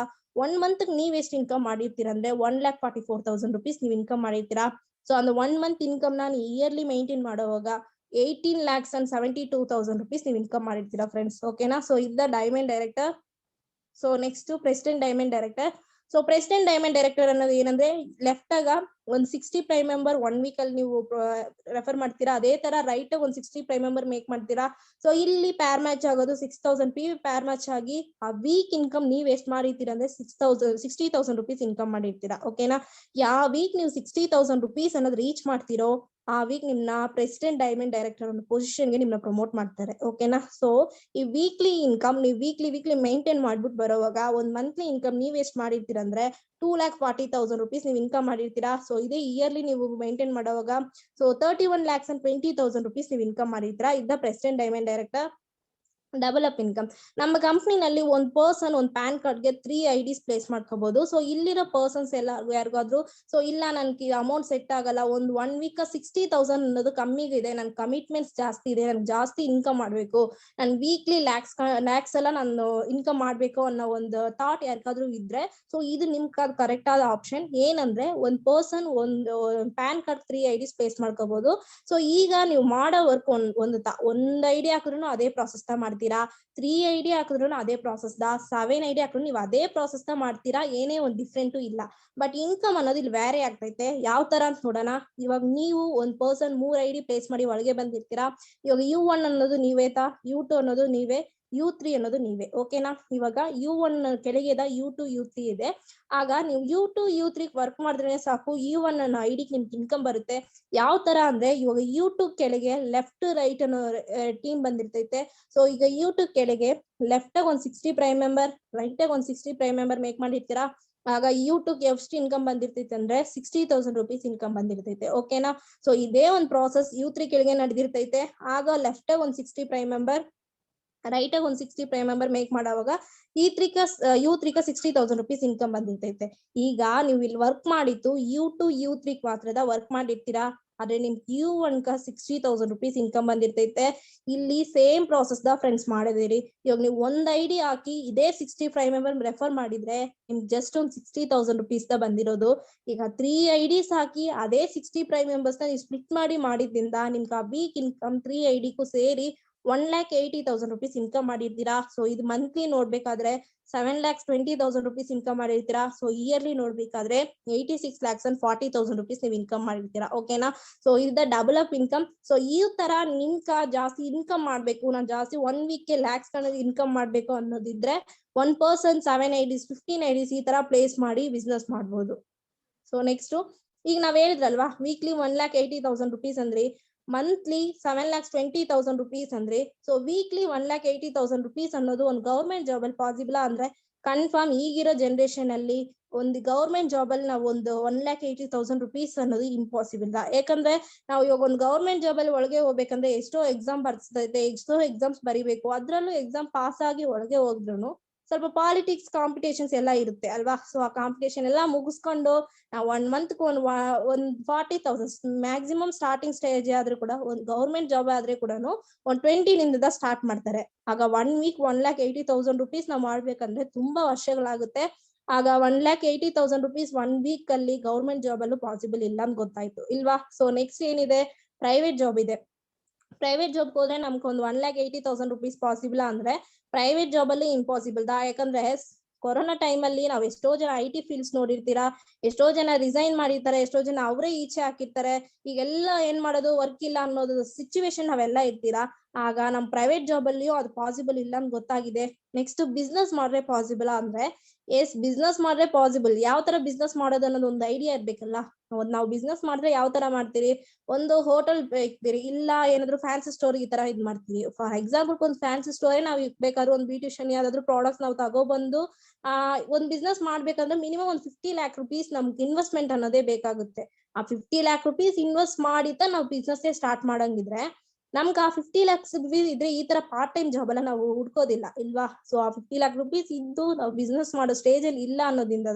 1 month ನೀವ್ ಎಷ್ಟು ಇನ್ಕಮ್ ಮಾಡಿರ್ತೀರ ಅಂದ್ರೆ 1,44,000 rupees ನೀವು ಇನ್ಕಮ್ ಮಾಡಿರ್ತೀರಾ. ಸೊ ಒಂದು 1 month ಇನ್ಕಮ್ ನ ಇಯರ್ಲಿ ಮೇಂಟೈನ್ ಮಾಡುವಾಗ 18,72,000 rupees ನೀವು ಇನ್ಕಮ್ ಮಾಡಿರ್ತೀರಾ ಫ್ರೆಂಡ್ಸ್. ಓಕೆನಾ. ಸೊ ಇದ್ದ diamond director. So next president diamond director. So president diamond director ಅನ್ನೋದು ಏನಂದ್ರೆ ಲೆಫ್ಟ್ ಆಗ ಒಂದು 60 ಪ್ರೈಮ್ ಮೆಂಬರ್ 1 week ಅಲ್ಲಿ ನೀವು ರೆಫರ್ ಮಾಡ್ತೀರಾ. ಅದೇ ತರ ರೈಟ್ ಆಗಿ ಒಂದು 60 ಪ್ರೈಮ್ ಮೆಂಬರ್ ಮೇಕ್ ಮಾಡ್ತೀರಾ. ಸೊ ಇಲ್ಲಿ ಪ್ಯಾರ್ ಮ್ಯಾಚ್ ಆಗೋದು 6,000 PV ಪ್ಯಾರ್ ಮ್ಯಾಚ್ ಆಗಿ ಆ ವೀಕ್ ಇನ್ಕಮ್ ನೀವ್ ಎಷ್ಟು ಮಾಡಿರ್ತೀರಾ ಅಂದ್ರೆ 60,000 rupees ಇನ್ಕಮ್ ಮಾಡಿರ್ತೀರಾ. ಓಕೆನಾ. ಯಾವ ವೀಕ್ ನೀವು 60,000 rupees ಅನ್ನೋದು ರೀಚ್ ಮಾಡ್ತೀರೋ ಆ ವೀಕ್ ನಿಮ್ನ ಪ್ರೆಸಿಡೆಂಟ್ ಡೈಮಂಡ್ ಡೈರೆಕ್ಟರ್ ಒಂದು ಪೊಸಿಷನ್ಗೆ ನಿಮ್ನ ಪ್ರಮೋಟ್ ಮಾಡ್ತಾರೆ. ಓಕೆನಾ. ಸೊ ಈ ವೀಕ್ಲಿ ಇನ್ಕಮ್ ನೀವು ವೀಕ್ಲಿ ಮೇಂಟೈನ್ ಮಾಡ್ಬಿಟ್ಟು ಬರೋವಾಗ ಒಂದು ಮಂತ್ಲಿ ಇನ್ಕಮ್ ನೀವ್ ಎಷ್ಟು ಮಾಡಿರ್ತೀರ ಅಂದ್ರೆ 2,40,000 rupees ನೀವು ಇನ್ಕಮ್ ಮಾಡಿರ್ತೀರಾ. ಸೊ ಇದೇ ಇಯರ್ಲಿ ನೀವು ಮೇಂಟೈನ್ ಮಾಡುವಾಗ ಸೊ 31,20,000 rupees ನೀವು ಇನ್ಕಮ್ ಮಾಡಿರ್ತೀರಾ. ಇದ್ದ president diamond director. Develop income. ನಮ್ಮ ಕಂಪ್ನಿನಲ್ಲಿ ಒಂದು ಪರ್ಸನ್ ಒಂದು ಪ್ಯಾನ್ ಕಾರ್ಡ್ಗೆ 3 IDs ಪ್ಲೇಸ್ ಮಾಡ್ಕೋಬಹುದು. ಸೊ ಇಲ್ಲಿರೋ ಪರ್ಸನ್ಸ್ ಎಲ್ಲ ಯಾರಿಗಾದ್ರು ಸೊ ಇಲ್ಲ ನನ್ಗೆ ಅಮೌಂಟ್ ಸೆಟ್ ಆಗಲ್ಲ, ಒಂದು 1 week 60,000 ಅನ್ನೋದು ಕಮ್ಮಿಗೆ ಇದೆ, ನನ್ ಕಮಿಟ್ಮೆಂಟ್ಸ್ ಜಾಸ್ತಿ ಇದೆ, ನನ್ಗೆ ಜಾಸ್ತಿ ಇನ್ಕಮ್ ಮಾಡ್ಬೇಕು, ನನ್ ವೀಕ್ಲಿ ಲ್ಯಾಕ್ಸ್ ಎಲ್ಲ ನಾನು ಇನ್ಕಮ್ ಮಾಡ್ಬೇಕು ಅನ್ನೋ ಒಂದು ಥಾಟ್ ಯಾರಿಗಾದ್ರೂ ಇದ್ರೆ ಸೊ ಇದು ನಿಮ್ ಕರೆಕ್ಟ್ ಆದ ಆಪ್ಷನ್. ಏನಂದ್ರೆ ಒಂದು ಪರ್ಸನ್ ಒಂದು ಪ್ಯಾನ್ ಕಾರ್ಡ್ 3 IDs ಪ್ಲೇಸ್ ಮಾಡ್ಕೋಬಹುದು. ಸೊ ಈಗ ನೀವು ಮಾಡೋ ವರ್ಕ್ ಒಂದು ಐಡಿ ಹಾಕಿದ್ರು ಅದೇ ಪ್ರಾಸೆಸ್ ಮಾಡ್ತೀರಾ, 3 ID ಹಾಕಿದ್ರು ಅದೇ ಪ್ರಾಸೆಸ್, 7 ID ಹಾಕಿದ್ರು ನೀವು ಅದೇ ಪ್ರಾಸೆಸ್ ಮಾಡ್ತೀರಾ, ಏನೇ ಒಂದು ಡಿಫ್ರೆಂಟು ಇಲ್ಲ. ಬಟ್ ಇನ್ಕಮ್ ಅನ್ನೋದು ಇಲ್ಲಿ ವ್ಯಾರಿ ಆಗ್ತೈತೆ. ಯಾವ ತರ ಅಂತ ನೋಡೋಣ. ಇವಾಗ ನೀವು ಒಂದ್ ಪರ್ಸನ್ 3 ID ಪ್ಲೇಸ್ ಮಾಡಿ ಒಳಗೆ ಬಂದಿರ್ತೀರಾ. ಇವಾಗ U1 ಅನ್ನೋದು ನೀವೇ, U2 ಅನ್ನೋದು ನೀವೇ, U3 ಅನ್ನೋದು ನೀವೇ. ಓಕೆನಾ? ಇವಾಗ U1 ಕೆಳಗೆ ಇದೆ, U2 U3 ಇದೆ. ಆಗ ನೀವು U2 U3 ವರ್ಕ್ ಮಾಡಿದ್ರೆ ಸಾಕು, U1 ಅನ್ನೋ ಐಡಿ ನಿಮ್ಗೆ ಇನ್ಕಮ್ ಬರುತ್ತೆ. ಯಾವ ತರ ಅಂದ್ರೆ ಇವಾಗ U2 ಕೆಳಗೆ ಲೆಫ್ಟ್ ರೈಟ್ ಅನ್ನೋ ಟೀಮ್ ಬಂದಿರ್ತೈತೆ. ಸೊ ಈಗ U2 ಕೆಳಗೆ ಲೆಫ್ಟ್ ಆಗ ಒಂದ್ 60 ಪ್ರೈಮ್ ಮೆಂಬರ್, ರೈಟ್ ಆಗ ಒಂದ್ 60 ಪ್ರೈಮ್ ಮೆಂಬರ್ ಮೇಕ್ ಮಾಡಿರ್ತೀರಾ. ಆಗ U2 ಎಷ್ಟು ಇನ್ಕಮ್ ಬಂದಿರ್ತೈತೆ ಅಂದ್ರೆ 60,000 rupees ಇನ್ಕಮ್ ಬಂದಿರ್ತೈತೆ. ಓಕೆನಾ? ಸೊ ಇದೇ ಒಂದು ಪ್ರಾಸೆಸ್ U3 ಕೆಳಗೆ ನಡೆದಿರ್ತೈತೆ. ಆಗ ಲೆಫ್ಟ್ ಆಗ ಒಂದ್ 60 ಪ್ರೈಮ್ ಮೆಂಬರ್, ರೈಟ್ ಆಗ ಒಂದ್ 60 ಪ್ರೈಮ್ ಮೆಂಬರ್ ಮೇಕ್ ಮಾಡುವಾಗ U3 60,000 rupees ಇನ್ಕಮ್ ಬಂದಿರ್ತೈತೆ. ಈಗ ನೀವು ಇಲ್ಲಿ ವರ್ಕ್ ಮಾಡಿತ್ತು U2 U3 ಮಾತ್ರದ ವರ್ಕ್ ಮಾಡಿರ್ತೀರಾ, ಆದ್ರೆ ನಿಮ್ಗೆ U1 60,000 rupees ಇನ್ಕಮ್ ಬಂದಿರ್ತೈತೆ. ಇಲ್ಲಿ ಸೇಮ್ ಪ್ರಾಸೆಸ್ ದ ಫ್ರೆಂಡ್ಸ್ ಮಾಡಿದಿರಿ. ಇವಾಗ ನೀವು ಒಂದ್ ಐಡಿ ಹಾಕಿ ಇದೇ 60 ಪ್ರೈಮ್ ಮೆಂಬರ್ ರೆಫರ್ ಮಾಡಿದ್ರೆ ನಿಮ್ಗೆ ಜಸ್ಟ್ ಒಂದ್ 60,000 rupees ದ ಬಂದಿರೋದು. ಈಗ 3 IDs ಹಾಕಿ ಅದೇ 60 ಪ್ರೈಮ್ ಮೆಂಬರ್ಸ್ ನ ನೀವು ಸ್ಪ್ಲಿಟ್ ಮಾಡಿದ್ರಿಂದ ನಿಮ್ಗೆ ಆ ವೀಕ್ ಇನ್ಕಮ್ 3 IDಗೂ ಸೇರಿ 1,80,000 rupees ಇನ್ಕಮ್ ಮಾಡಿರ್ತೀರಾ. ಸೊ ಇದು ಮಂತ್ಲಿ ನೋಡ್ಬೇಕಾದ್ರೆ 7,20,000 rupees ಇನ್ಕಮ್ ಮಾಡಿರ್ತೀರಾ. ಸೊ ಇಯರ್ಲಿ ನೋಡ್ಬೇಕಾದ್ರೆ 86,40,000 rupees ನೀವು ಇನ್ಕಮ್ ಮಾಡಿರ್ತೀರಾ. ಓಕೆನಾ? ಸೊ ಇದು ಡಬಲ್ ಅಪ್ ಇನ್ಕಮ್. ಸೊ ಈ ತರ ನಿಮ್ಕ ಜಾಸ್ತಿ ಇನ್ಕಮ್ ಮಾಡ್ಬೇಕು, ನಾನು ಜಾಸ್ತಿ 1 week ಗೆ ಲ್ಯಾಕ್ಸ್ ಇನ್ಕಮ್ ಮಾಡ್ಬೇಕು ಅನ್ನೋದಿದ್ರೆ 1 person 7 IDs 15 IDs ಈ ತರ ಪ್ಲೇಸ್ ಮಾಡಿ ಬಿಸ್ನೆಸ್ ಮಾಡ್ಬೋದು. ಸೊ ನೆಕ್ಸ್ಟ್ ಈಗ ನಾವ್ ಹೇಳಿದ್ರಲ್ವಾ ವೀಕ್ಲಿ 1,80,000 rupees ಅಂದ್ರೆ ಮಂತ್ಲಿ 7,20,000 rupees ಅಂದ್ರೆ ಸೊ ವೀಕ್ಲಿ 1,80,000 rupees ಅನ್ನೋದು ಒಂದು ಗವರ್ಮೆಂಟ್ ಜಾಬ್ ಅಲ್ಲಿ ಪಾಸಿಬಲ್ ಅಂದ್ರೆ ಕನ್ಫರ್ಮ್ ಈಗಿರೋ ಜನರೇಷನ್ ಅಲ್ಲಿ ಒಂದು ಗವರ್ಮೆಂಟ್ ಜಾಬ್ ಅಲ್ಲಿ ನಾವು ಒಂದು 1,80,000 rupees ಅನ್ನೋದು ಇಂಪಾಸಿಬಲ್. ಯಾಕಂದ್ರೆ ನಾವು ಇವಾಗ ಒಂದು ಗವರ್ಮೆಂಟ್ ಜಾಬ್ ಅಲ್ಲಿ ಒಳಗೆ ಹೋಗ್ಬೇಕಂದ್ರೆ ಎಷ್ಟೋ ಎಕ್ಸಾಮ್ ಬರ್ಸ್ತೈತೆ, ಎಷ್ಟೋ ಎಕ್ಸಾಮ್ಸ್ ಬರಿಬೇಕು. ಅದ್ರಲ್ಲೂ ಎಕ್ಸಾಮ್ ಪಾಸ್ ಆಗಿ ಒಳಗೆ ಹೋದ್ರು ಸ್ವಲ್ಪ ಪಾಲಿಟಿಕ್ಸ್ ಕಾಂಪಿಟೇಷನ್ಸ್ ಎಲ್ಲ ಇರುತ್ತೆ ಅಲ್ವಾ. ಸೊ ಆ ಕಾಂಪಿಟೇಷನ್ ಎಲ್ಲ ಮುಗಿಸ್ಕೊಂಡು ನಾವು 1 month ಒಂದ್ 40,000 ಮ್ಯಾಕ್ಸಿಮಮ್ ಸ್ಟಾರ್ಟಿಂಗ್ ಸ್ಟೇಜ್ ಆದ್ರೂ ಕೂಡ ಒಂದು ಗವರ್ಮೆಂಟ್ ಜಾಬ್ ಆದ್ರೆ ಕೂಡ ಒಂದ್ 20 ನಿಂದ ಸ್ಟಾರ್ಟ್ ಮಾಡ್ತಾರೆ. ಆಗ 1 week 1,80,000 rupees ನಾವು ಮಾಡ್ಬೇಕಂದ್ರೆ ತುಂಬಾ ವರ್ಷಗಳಾಗುತ್ತೆ. ಆಗ 1,80,000 rupees 1 week ಅಲ್ಲಿ ಗವರ್ಮೆಂಟ್ ಜಾಬ್ ಅಲ್ಲೂ ಪಾಸಿಬಲ್ ಇಲ್ಲ ಅಂತ ಗೊತ್ತಾಯ್ತು ಇಲ್ವಾ. ಸೊ ನೆಕ್ಸ್ಟ್ ಏನಿದೆ, ಪ್ರೈವೇಟ್ ಜಾಬ್ ಇದೆ. ಪ್ರೈವೇಟ್ ಜಾಬ್ ಹೋದ್ರೆ ನಮ್ಗೆ ಒಂದು 1,80,000 rupees ಪಾಸಿಬಲ್ ಅಂದ್ರೆ ಪ್ರೈವೇಟ್ ಜಾಬ್ ಅಲ್ಲಿ ಇಂಪಾಸಿಬಲ್. ಯಾಕಂದ್ರೆ ಕೊರೋನಾ ಟೈಮ್ ಅಲ್ಲಿ ನಾವ್ ಎಷ್ಟೋ ಜನ IT ಫೀಲ್ಡ್ಸ್ ನೋಡಿರ್ತೀರಾ, ಎಷ್ಟೋ ಜನ ರಿಸೈನ್ ಮಾಡಿರ್ತಾರೆ, ಎಷ್ಟೋ ಜನ ಅವರೇ ಈಚೆ ಹಾಕಿರ್ತಾರೆ. ಈಗೆಲ್ಲ ಏನ್ ಮಾಡೋದು, ವರ್ಕ್ ಇಲ್ಲ ಅನ್ನೋದು ಸಿಚುವೇಶನ್ ನಾವೆಲ್ಲ ಇರ್ತೀರಾ. ಆಗ ನಮ್ ಪ್ರೈವೇಟ್ ಜಾಬ್ ಅಲ್ಲಿಯೂ ಅದು ಪಾಸಿಬಲ್ ಇಲ್ಲ ಅಂತ ಗೊತ್ತಾಗಿದೆ. ನೆಕ್ಸ್ಟ್ ಬಿಸ್ನೆಸ್ ಮಾಡ್ರೆ ಪಾಸಿಬಲ್ ಅಂದ್ರೆ ಎಸ್, ಬಿಸ್ನೆಸ್ ಮಾಡ್ರೆ ಪಾಸಿಬಲ್. ಯಾವ ತರ ಬಿಸ್ನೆಸ್ ಮಾಡೋದು ಅನ್ನೋದು ಒಂದು ಐಡಿಯಾ ಇರ್ಬೇಕಲ್ಲ. ನಾವು ಬಿಸ್ನೆಸ್ ಮಾಡಿದ್ರೆ ಯಾವ ತರ ಮಾಡ್ತೀರಿ, ಒಂದು ಹೋಟೆಲ್ ಇಕ್ತೀರಿ, ಇಲ್ಲ ಏನಾದ್ರು ಫ್ಯಾನ್ಸಿ ಸ್ಟೋರ್ ಈ ತರ ಇದ್ ಮಾಡ್ತೀವಿ. ಫಾರ್ ಎಕ್ಸಾಂಪಲ್ ಒಂದು ಫ್ಯಾನ್ಸಿ ಸ್ಟೋರೇ ನಾವು ಇಕ್ಬೇಕಾದ್ರೆ ಒಂದು ಬ್ಯೂಟಿಷಿಯನ್ ಯಾವ್ದಾದ್ರು ಪ್ರಾಡಕ್ಟ್ಸ್ ನಾವು ತಗೊಬಂದು ಒಂದ್ ಬಿಸ್ನೆಸ್ ಮಾಡ್ಬೇಕಂದ್ರೆ ಮಿನಿಮಮ್ ಒಂದು 50 lakh rupees ನಮ್ಗೆ ಇನ್ವೆಸ್ಟ್ಮೆಂಟ್ ಅನ್ನೋದೇ ಬೇಕಾಗುತ್ತೆ. ಆ 50 lakh rupees ಇನ್ವೆಸ್ಟ್ ಮಾಡಿತ ನಾವು ಬಿಸ್ನೆಸ್ ಸ್ಟಾರ್ಟ್ ಮಾಡಂಗಿದ್ರೆ ನಮ್ಗೆ ಆ 50 lakhs rupees ಇದ್ರೆ ಈ ತರ ಪಾರ್ಟ್ ಟೈಮ್ ಜಾಬ್ ಎಲ್ಲ ನಾವು ಹುಡ್ಕೋದಿಲ್ಲ ಇಲ್ವಾ. ಸೊ ಆ 50 lakh rupees ಇದ್ದು ನಾವು ಬಿಸ್ನೆಸ್ ಮಾಡೋ ಸ್ಟೇಜ್ ಅಲ್ಲಿ ಇಲ್ಲ ಅನ್ನೋದ್ರಿಂದ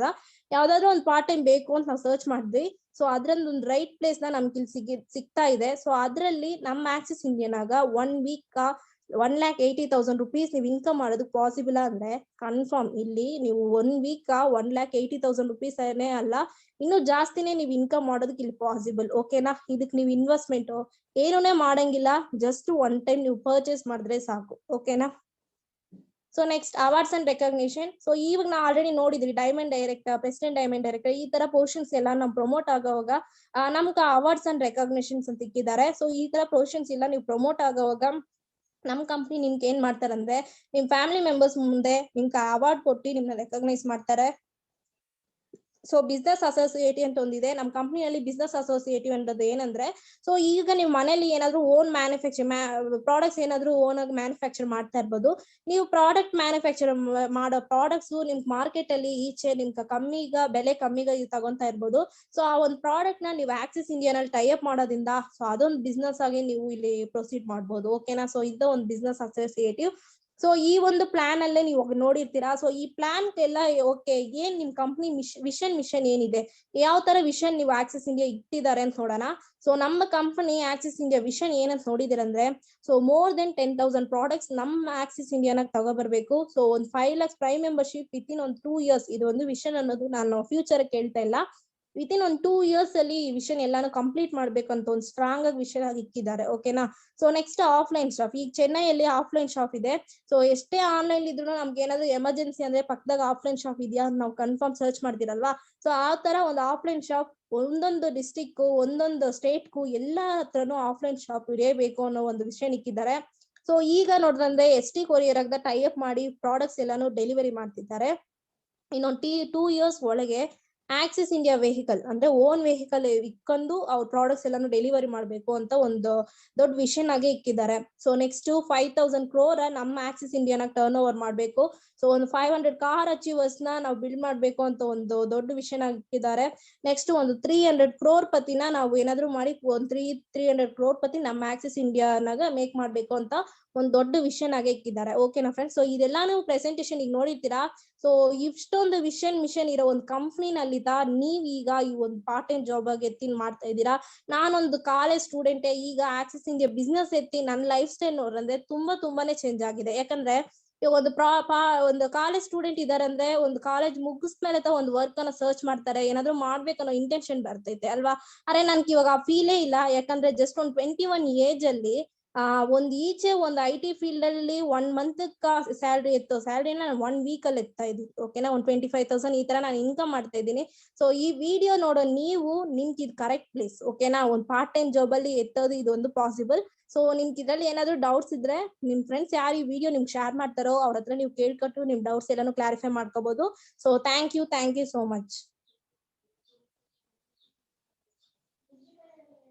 ಯಾವ್ದಾದ್ರು ಒಂದು ಪಾರ್ಟ್ ಟೈಮ್ ಬೇಕು ಅಂತ ನಾವು ಸರ್ಚ್ ಮಾಡಿದ್ವಿ. ಸೊ ಅದ್ರಲ್ಲಿ ಒಂದು ರೈಟ್ ಪ್ಲೇಸ್ ನ ನಮ್ಗೆ ಇಲ್ಲಿ ಸಿಗ್ತಾ ಇದೆ. ಸೊ ಅದ್ರಲ್ಲಿ ನಮ್ಮ ಆಕ್ಸಿಸ್ ಇಂಡಿಯನ್ 1 week 1,80,000 rupees ನೀವು ಇನ್ಕಮ್ ಮಾಡೋದು ಪಾಸಿಬಲ್ ಅಂದ್ರೆ ಕನ್ಫರ್ಮ್ ಇಲ್ಲಿ ನೀವು 1 week 1,80,000 rupees ಏನೇ ಅಲ್ಲ, ಇನ್ನು ಜಾಸ್ತಿನೇ ನೀವು ಇನ್ಕಮ್ ಮಾಡೋದಕ್ಕೆ ಇಲ್ಲಿ ಪಾಸಿಬಲ್. ಓಕೆನಾ? ಇದಕ್ ನೀವು ಇನ್ವೆಸ್ಟ್ಮೆಂಟ್ ಏನೂನೇ ಮಾಡಂಗಿಲ್ಲ, ಜಸ್ಟ್ ಒನ್ ಟೈಮ್ ನೀವು ಪರ್ಚೇಸ್ ಮಾಡಿದ್ರೆ ಸಾಕು. ಓಕೆನಾ? So next awards and recognition. So ಇವಾಗ ನಾವು ಆಲ್ರೆಡಿ ನೋಡಿದ್ರಿ diamond director, president diamond director ಈ ತರ ಪೊಸಿಷನ್ಸ್ ಎಲ್ಲ ನಮ್ ಪ್ರಮೋಟ್ ಆಗೋವಾಗ ನಮ್ಗೆ ಅವಾರ್ಡ್ಸ್ ಅಂಡ್ ರೆಕಗ್ನಿಷನ್ಸ್ ಅಂತ ಇಕ್ಕಿದ್ದಾರೆ. ಸೊ ಈ ತರ ಪೊಸಿಷನ್ಸ್ ಎಲ್ಲ ನೀವು ಪ್ರಮೋಟ್ ಆಗೋವಾಗ ನಮ್ ಕಂಪ್ನಿ ನಿಮ್ಗೆ ಏನ್ ಮಾಡ್ತಾರಂದ್ರೆ ನಿಮ್ ಫ್ಯಾಮಿಲಿ ಮೆಂಬರ್ಸ್ ಮುಂದೆ ನಿಮ್ಗೆ ಅವಾರ್ಡ್ ಕೊಟ್ಟು ನಿಮ್ನ ರೆಕಗ್ನೈಸ್ ಮಾಡ್ತಾರೆ. ಸೊ ಬಿಸ್ನೆಸ್ ಅಸೋಸಿಯೇಟಿವ್ ಅಂತ ಒಂದಿದೆ ನಮ್ ಕಂಪ್ನಿಯಲ್ಲಿ. ಬಿಸ್ನೆಸ್ ಅಸೋಸಿಯೇಟಿವ್ ಅನ್ನೋದು ಏನಂದ್ರೆ, ಸೊ ಈಗ ನೀವು ಮನೇಲಿ ಏನಾದ್ರು ಓನ್ ಮ್ಯಾನುಫ್ಯಾಕ್ಚರ್ ಪ್ರಾಡಕ್ಟ್ಸ್ ಏನಾದ್ರು ಓನ್ ಆಗಿ ಮ್ಯಾನುಫ್ಯಾಕ್ಚರ್ ಮಾಡ್ತಾ ಇರ್ಬೋದು. ನೀವು ಪ್ರಾಡಕ್ಟ್ ಮ್ಯಾನುಫ್ಯಾಕ್ಚರ್ ಮಾಡೋ ಪ್ರಾಡಕ್ಟ್ಸ್ ನಿಮ್ ಮಾರ್ಕೆಟ್ ಅಲ್ಲಿ ಈಚೆ ನಿಮ್ಗೆ ಬೆಲೆ ಕಮ್ಮಿಗ ತಗೊಂತಾ ಇರ್ಬೋದು. ಸೊ ಆ ಒಂದು ಪ್ರಾಡಕ್ಟ್ ನ ನೀವು ಆಕ್ಸಿಸ್ ಇಂಡಿಯಾನಲ್ಲಿ ಟೈ ಅಪ್ ಮಾಡೋದ್ರಿಂದ ಸೊ ಅದೊಂದು ಬಿಸ್ನೆಸ್ ಆಗಿ ನೀವು ಇಲ್ಲಿ ಪ್ರೊಸೀಡ್ ಮಾಡ್ಬೋದು. ಓಕೆನಾ? ಸೊ ಇದು ಒಂದು ಬಿಸ್ನೆಸ್ ಅಸೋಸಿಯೇಟಿವ್. ಸೊ ಈ ಒಂದು ಪ್ಲಾನ್ ಅಲ್ಲೇ ನೀವು ನೋಡಿರ್ತೀರಾ. ಸೊ ಈ ಪ್ಲಾನ್ ಎಲ್ಲ ಓಕೆ, ಏನ್ ನಿಮ್ ಕಂಪ್ನಿ ಮಿಷನ್ ಏನಿದೆ, ಯಾವ ತರ ವಿಷನ್ ನೀವು ಆಕ್ಸಿಸ್ ಇಂಡಿಯಾ ಇಟ್ಟಿದ್ದಾರೆ ಅಂತ ನೋಡೋಣ. ಸೊ ನಮ್ಮ ಕಂಪನಿ ಆಕ್ಸಿಸ್ ಇಂಡಿಯಾ ವಿಷನ್ ಏನಂತ ನೋಡಿದಿರಂದ್ರೆ, ಸೊ ಮೋರ್ ದೆನ್ 10,000 ಪ್ರಾಡಕ್ಟ್ಸ್ ನಮ್ಮ ಆಕ್ಸಿಸ್ ಇಂಡಿಯಾನಾಗ ತಗೋಬರ್ಬೇಕು. ಸೊ ಒಂದು 5 lakhs ಪ್ರೈಮ್ ಮೆಂಬರ್ಶಿಪ್ ವಿತಿನ್ ಒಂದು 2 years. ಇದು ಒಂದು ವಿಷನ್ ಅನ್ನೋದು ನಾನು ಫ್ಯೂಚರ್ ಕೇಳ್ತಾ ಇಲ್ಲ, ವಿತಿನ್ ಒಂದು 2 years ಅಲ್ಲಿ ಈ ವಿಷನ್ ಎಲ್ಲಾನು ಕಂಪ್ಲೀಟ್ ಮಾಡ್ಬೇಕಂತ ಒಂದು ಸ್ಟ್ರಾಂಗ್ ಆಗಿ ವಿಷನ್ ಆಗಿ ಇಕ್ಕಿದ್ದಾರೆ. ಓಕೆನಾ? So next offline shop. ಈಗ ಚೆನ್ನೈಯಲ್ಲಿ ಆಫ್ಲೈನ್ ಶಾಪ್ ಇದೆ. ಸೊ ಎಷ್ಟೇ ಆನ್ಲೈನ್ ಇದ್ರು ನಮ್ಗೆ ಏನಾದ್ರು ಎಮರ್ಜೆನ್ಸಿ ಅಂದ್ರೆ ಪಕ್ಕದಾಗ ಆಫ್ಲೈನ್ ಶಾಪ್ ಇದೆಯಾ ನಾವು ಕನ್ಫರ್ಮ್ ಸರ್ಚ್ ಮಾಡ್ತಿರಲ್ವಾ. ಸೊ ಆ ತರ ಒಂದು ಆಫ್ಲೈನ್ ಶಾಪ್ ಒಂದೊಂದು ಡಿಸ್ಟಿಕ್ ಒಂದೊಂದು ಸ್ಟೇಟ್ಗೂ ಎಲ್ಲಾ ಹತ್ರನು ಆಫ್ಲೈನ್ ಶಾಪ್ ಇರಬೇಕು ಅನ್ನೋ ಒಂದು ವಿಷಯ ಇಕ್ಕಿದ್ದಾರೆ. ಸೊ ಈಗ ನೋಡಿದ್ರೆ ST ಕೊರಿಯರ್ ಆಗ ಟೈ ಅಪ್ ಮಾಡಿ ಪ್ರಾಡಕ್ಟ್ಸ್ ಎಲ್ಲಾನು ಡೆಲಿವರಿ ಮಾಡ್ತಿದ್ದಾರೆ. ಇನ್ನೊಂದು 2 ಇಯರ್ಸ್ ಒಳಗೆ ಆಕ್ಸಿಸ್ ಇಂಡಿಯಾ ವೆಹಿಕಲ್ ಅಂದ್ರೆ ಓನ್ ವೆಹಿಕಲ್ ಇಕ್ಕೊಂಡು ಅವ್ರ ಪ್ರಾಡಕ್ಟ್ಸ್ ಎಲ್ಲಾನು ಡೆಲಿವರಿ ಮಾಡ್ಬೇಕು ಅಂತ ಒಂದು ದೊಡ್ಡ ವಿಷನ್ ಆಗಿ ಇಕ್ಕಿದ್ದಾರೆ. ಸೊ ನೆಕ್ಸ್ಟ್ 5,000 crore ನಮ್ಮ ಆಕ್ಸಿಸ್ ಇಂಡಿಯಾನ ಟರ್ನ್ ಓವರ್ ಮಾಡ್ಬೇಕು. ಸೊ ಒಂದು 500 ಕಾರ್ ಅಚೀವರ್ಸ್ ನಾವು ಬಿಲ್ಡ್ ಮಾಡ್ಬೇಕು ಅಂತ ಒಂದು ದೊಡ್ಡ ವಿಷನ್ ಆಗಿದ್ದಾರೆ. ನೆಕ್ಸ್ಟ್ ಒಂದು 300 crore ಪತಿನ ನಾವು ಏನಾದ್ರು ಮಾಡಿ ಒಂದು 300 crore ಪತಿ ನಮ್ಮ ಆಕ್ಸಿಸ್ ಇಂಡಿಯಾನಾಗ ಮೇಕ್ ಮಾಡ್ಬೇಕು ಅಂತ ಒಂದ್ ದೊಡ್ಡ ವಿಷನ್ ಆಗಿ ಇಕ್ಕಿದ್ದಾರೆ. ಓಕೆನಾ ಫ್ರೆಂಡ್ಸ್? ಸೊ ಇದೆಲ್ಲ ನೀವು ಪ್ರೆಸೆಂಟೇಶನ್ ಈಗ ನೋಡಿರ್ತೀರಾ. ಸೊ ಇಷ್ಟೊಂದು ಮಿಷನ್ ಇರೋ ಒಂದು ಕಂಪ್ನಿನಲ್ಲಿ ನೀವ್ ಈಗ ಈ ಒಂದು ಪಾರ್ಟ್ ಟೈಮ್ ಜಾಬ್ ಆಗಿ ಎತ್ತಿ ಮಾಡ್ತಾ ಇದ್ದೀರಾ. ನಾನೊಂದು ಕಾಲೇಜ್ ಸ್ಟೂಡೆಂಟೇ ಈಗ ಆಕ್ಸಿಸ್ ಇಂಡಿಯಾ ಬಿಸ್ನೆಸ್ ಎತ್ತಿ ನನ್ನ ಲೈಫ್ ಸ್ಟೈಲ್ ನೋಡ್ರಂದ್ರೆ ತುಂಬಾನೇ ಚೇಂಜ್ ಆಗಿದೆ. ಯಾಕಂದ್ರೆ ಇವಾಗ ಒಂದು ಕಾಲೇಜ್ ಸ್ಟೂಡೆಂಟ್ ಇದಾರೆ ಅಂದ್ರೆ ಒಂದು ಕಾಲೇಜ್ ಮುಗಿಸ್ಮೇಲೆ ಒಂದು ವರ್ಕ್ ಅನ್ನ ಸರ್ಚ್ ಮಾಡ್ತಾರೆ, ಏನಾದ್ರು ಮಾಡ್ಬೇಕನ್ನೋ ಇಂಟೆನ್ಷನ್ ಬರ್ತೈತೆ ಅಲ್ವಾ. ಅರೆ ನನ್ಗೆ ಇವಾಗ ಆ ಫೀಲೇ ಇಲ್ಲ. ಯಾಕಂದ್ರೆ ಜಸ್ಟ್ ಒಂದು 21 ಏಜ್ ಅಲ್ಲಿ ಒಂದು IT ಫೀಲ್ಡ್ ಅಲ್ಲಿ 1 ಮಂತ್ ಸ್ಯಾಲ್ರಿ ಸ್ಯಾಲ್ರಿನ 1 ವೀಕ್ ಅಲ್ಲಿ ಎತ್ತಾ ಇದ್ದೀನಿ. ಓಕೆನಾ, ಒಂದು 25,000 ಈ ತರ ನಾನು ಇನ್ಕಮ್ ಮಾಡ್ತಾ ಇದ್ದೀನಿ. ಸೊ ಈ ವಿಡಿಯೋ ನೋಡೋ ನೀವು ನಿಮ್ಗೆ ಇದು ಕರೆಕ್ಟ್ ಪ್ಲೇಸ್. ಓಕೆನಾ, ಒಂದು ಪಾರ್ಟ್ ಟೈಮ್ ಜಾಬ್ ಅಲ್ಲಿ ಎತ್ತೋದು ಇದೊಂದು ಪಾಸಿಬಲ್. ಸೊ ನಿಮ್ಗೆ ಇದ್ರಲ್ಲಿ ಏನಾದ್ರು ಡೌಟ್ಸ್ ಇದ್ರೆ ನಿಮ್ ಫ್ರೆಂಡ್ಸ್ ಯಾರು ಈ ವಿಡಿಯೋ ನಿಮ್ಗೆ ಶೇರ್ ಮಾಡ್ತಾರೋ ಅವ್ರ ಹತ್ರ ನೀವು ಕೇಳ್ಕೊಟ್ಟು ನಿಮ್ ಡೌಟ್ಸ್ ಎಲ್ಲಾನು ಕ್ಲಾರಿಫೈ ಮಾಡ್ಕೋಬಹುದು. So thank you so much.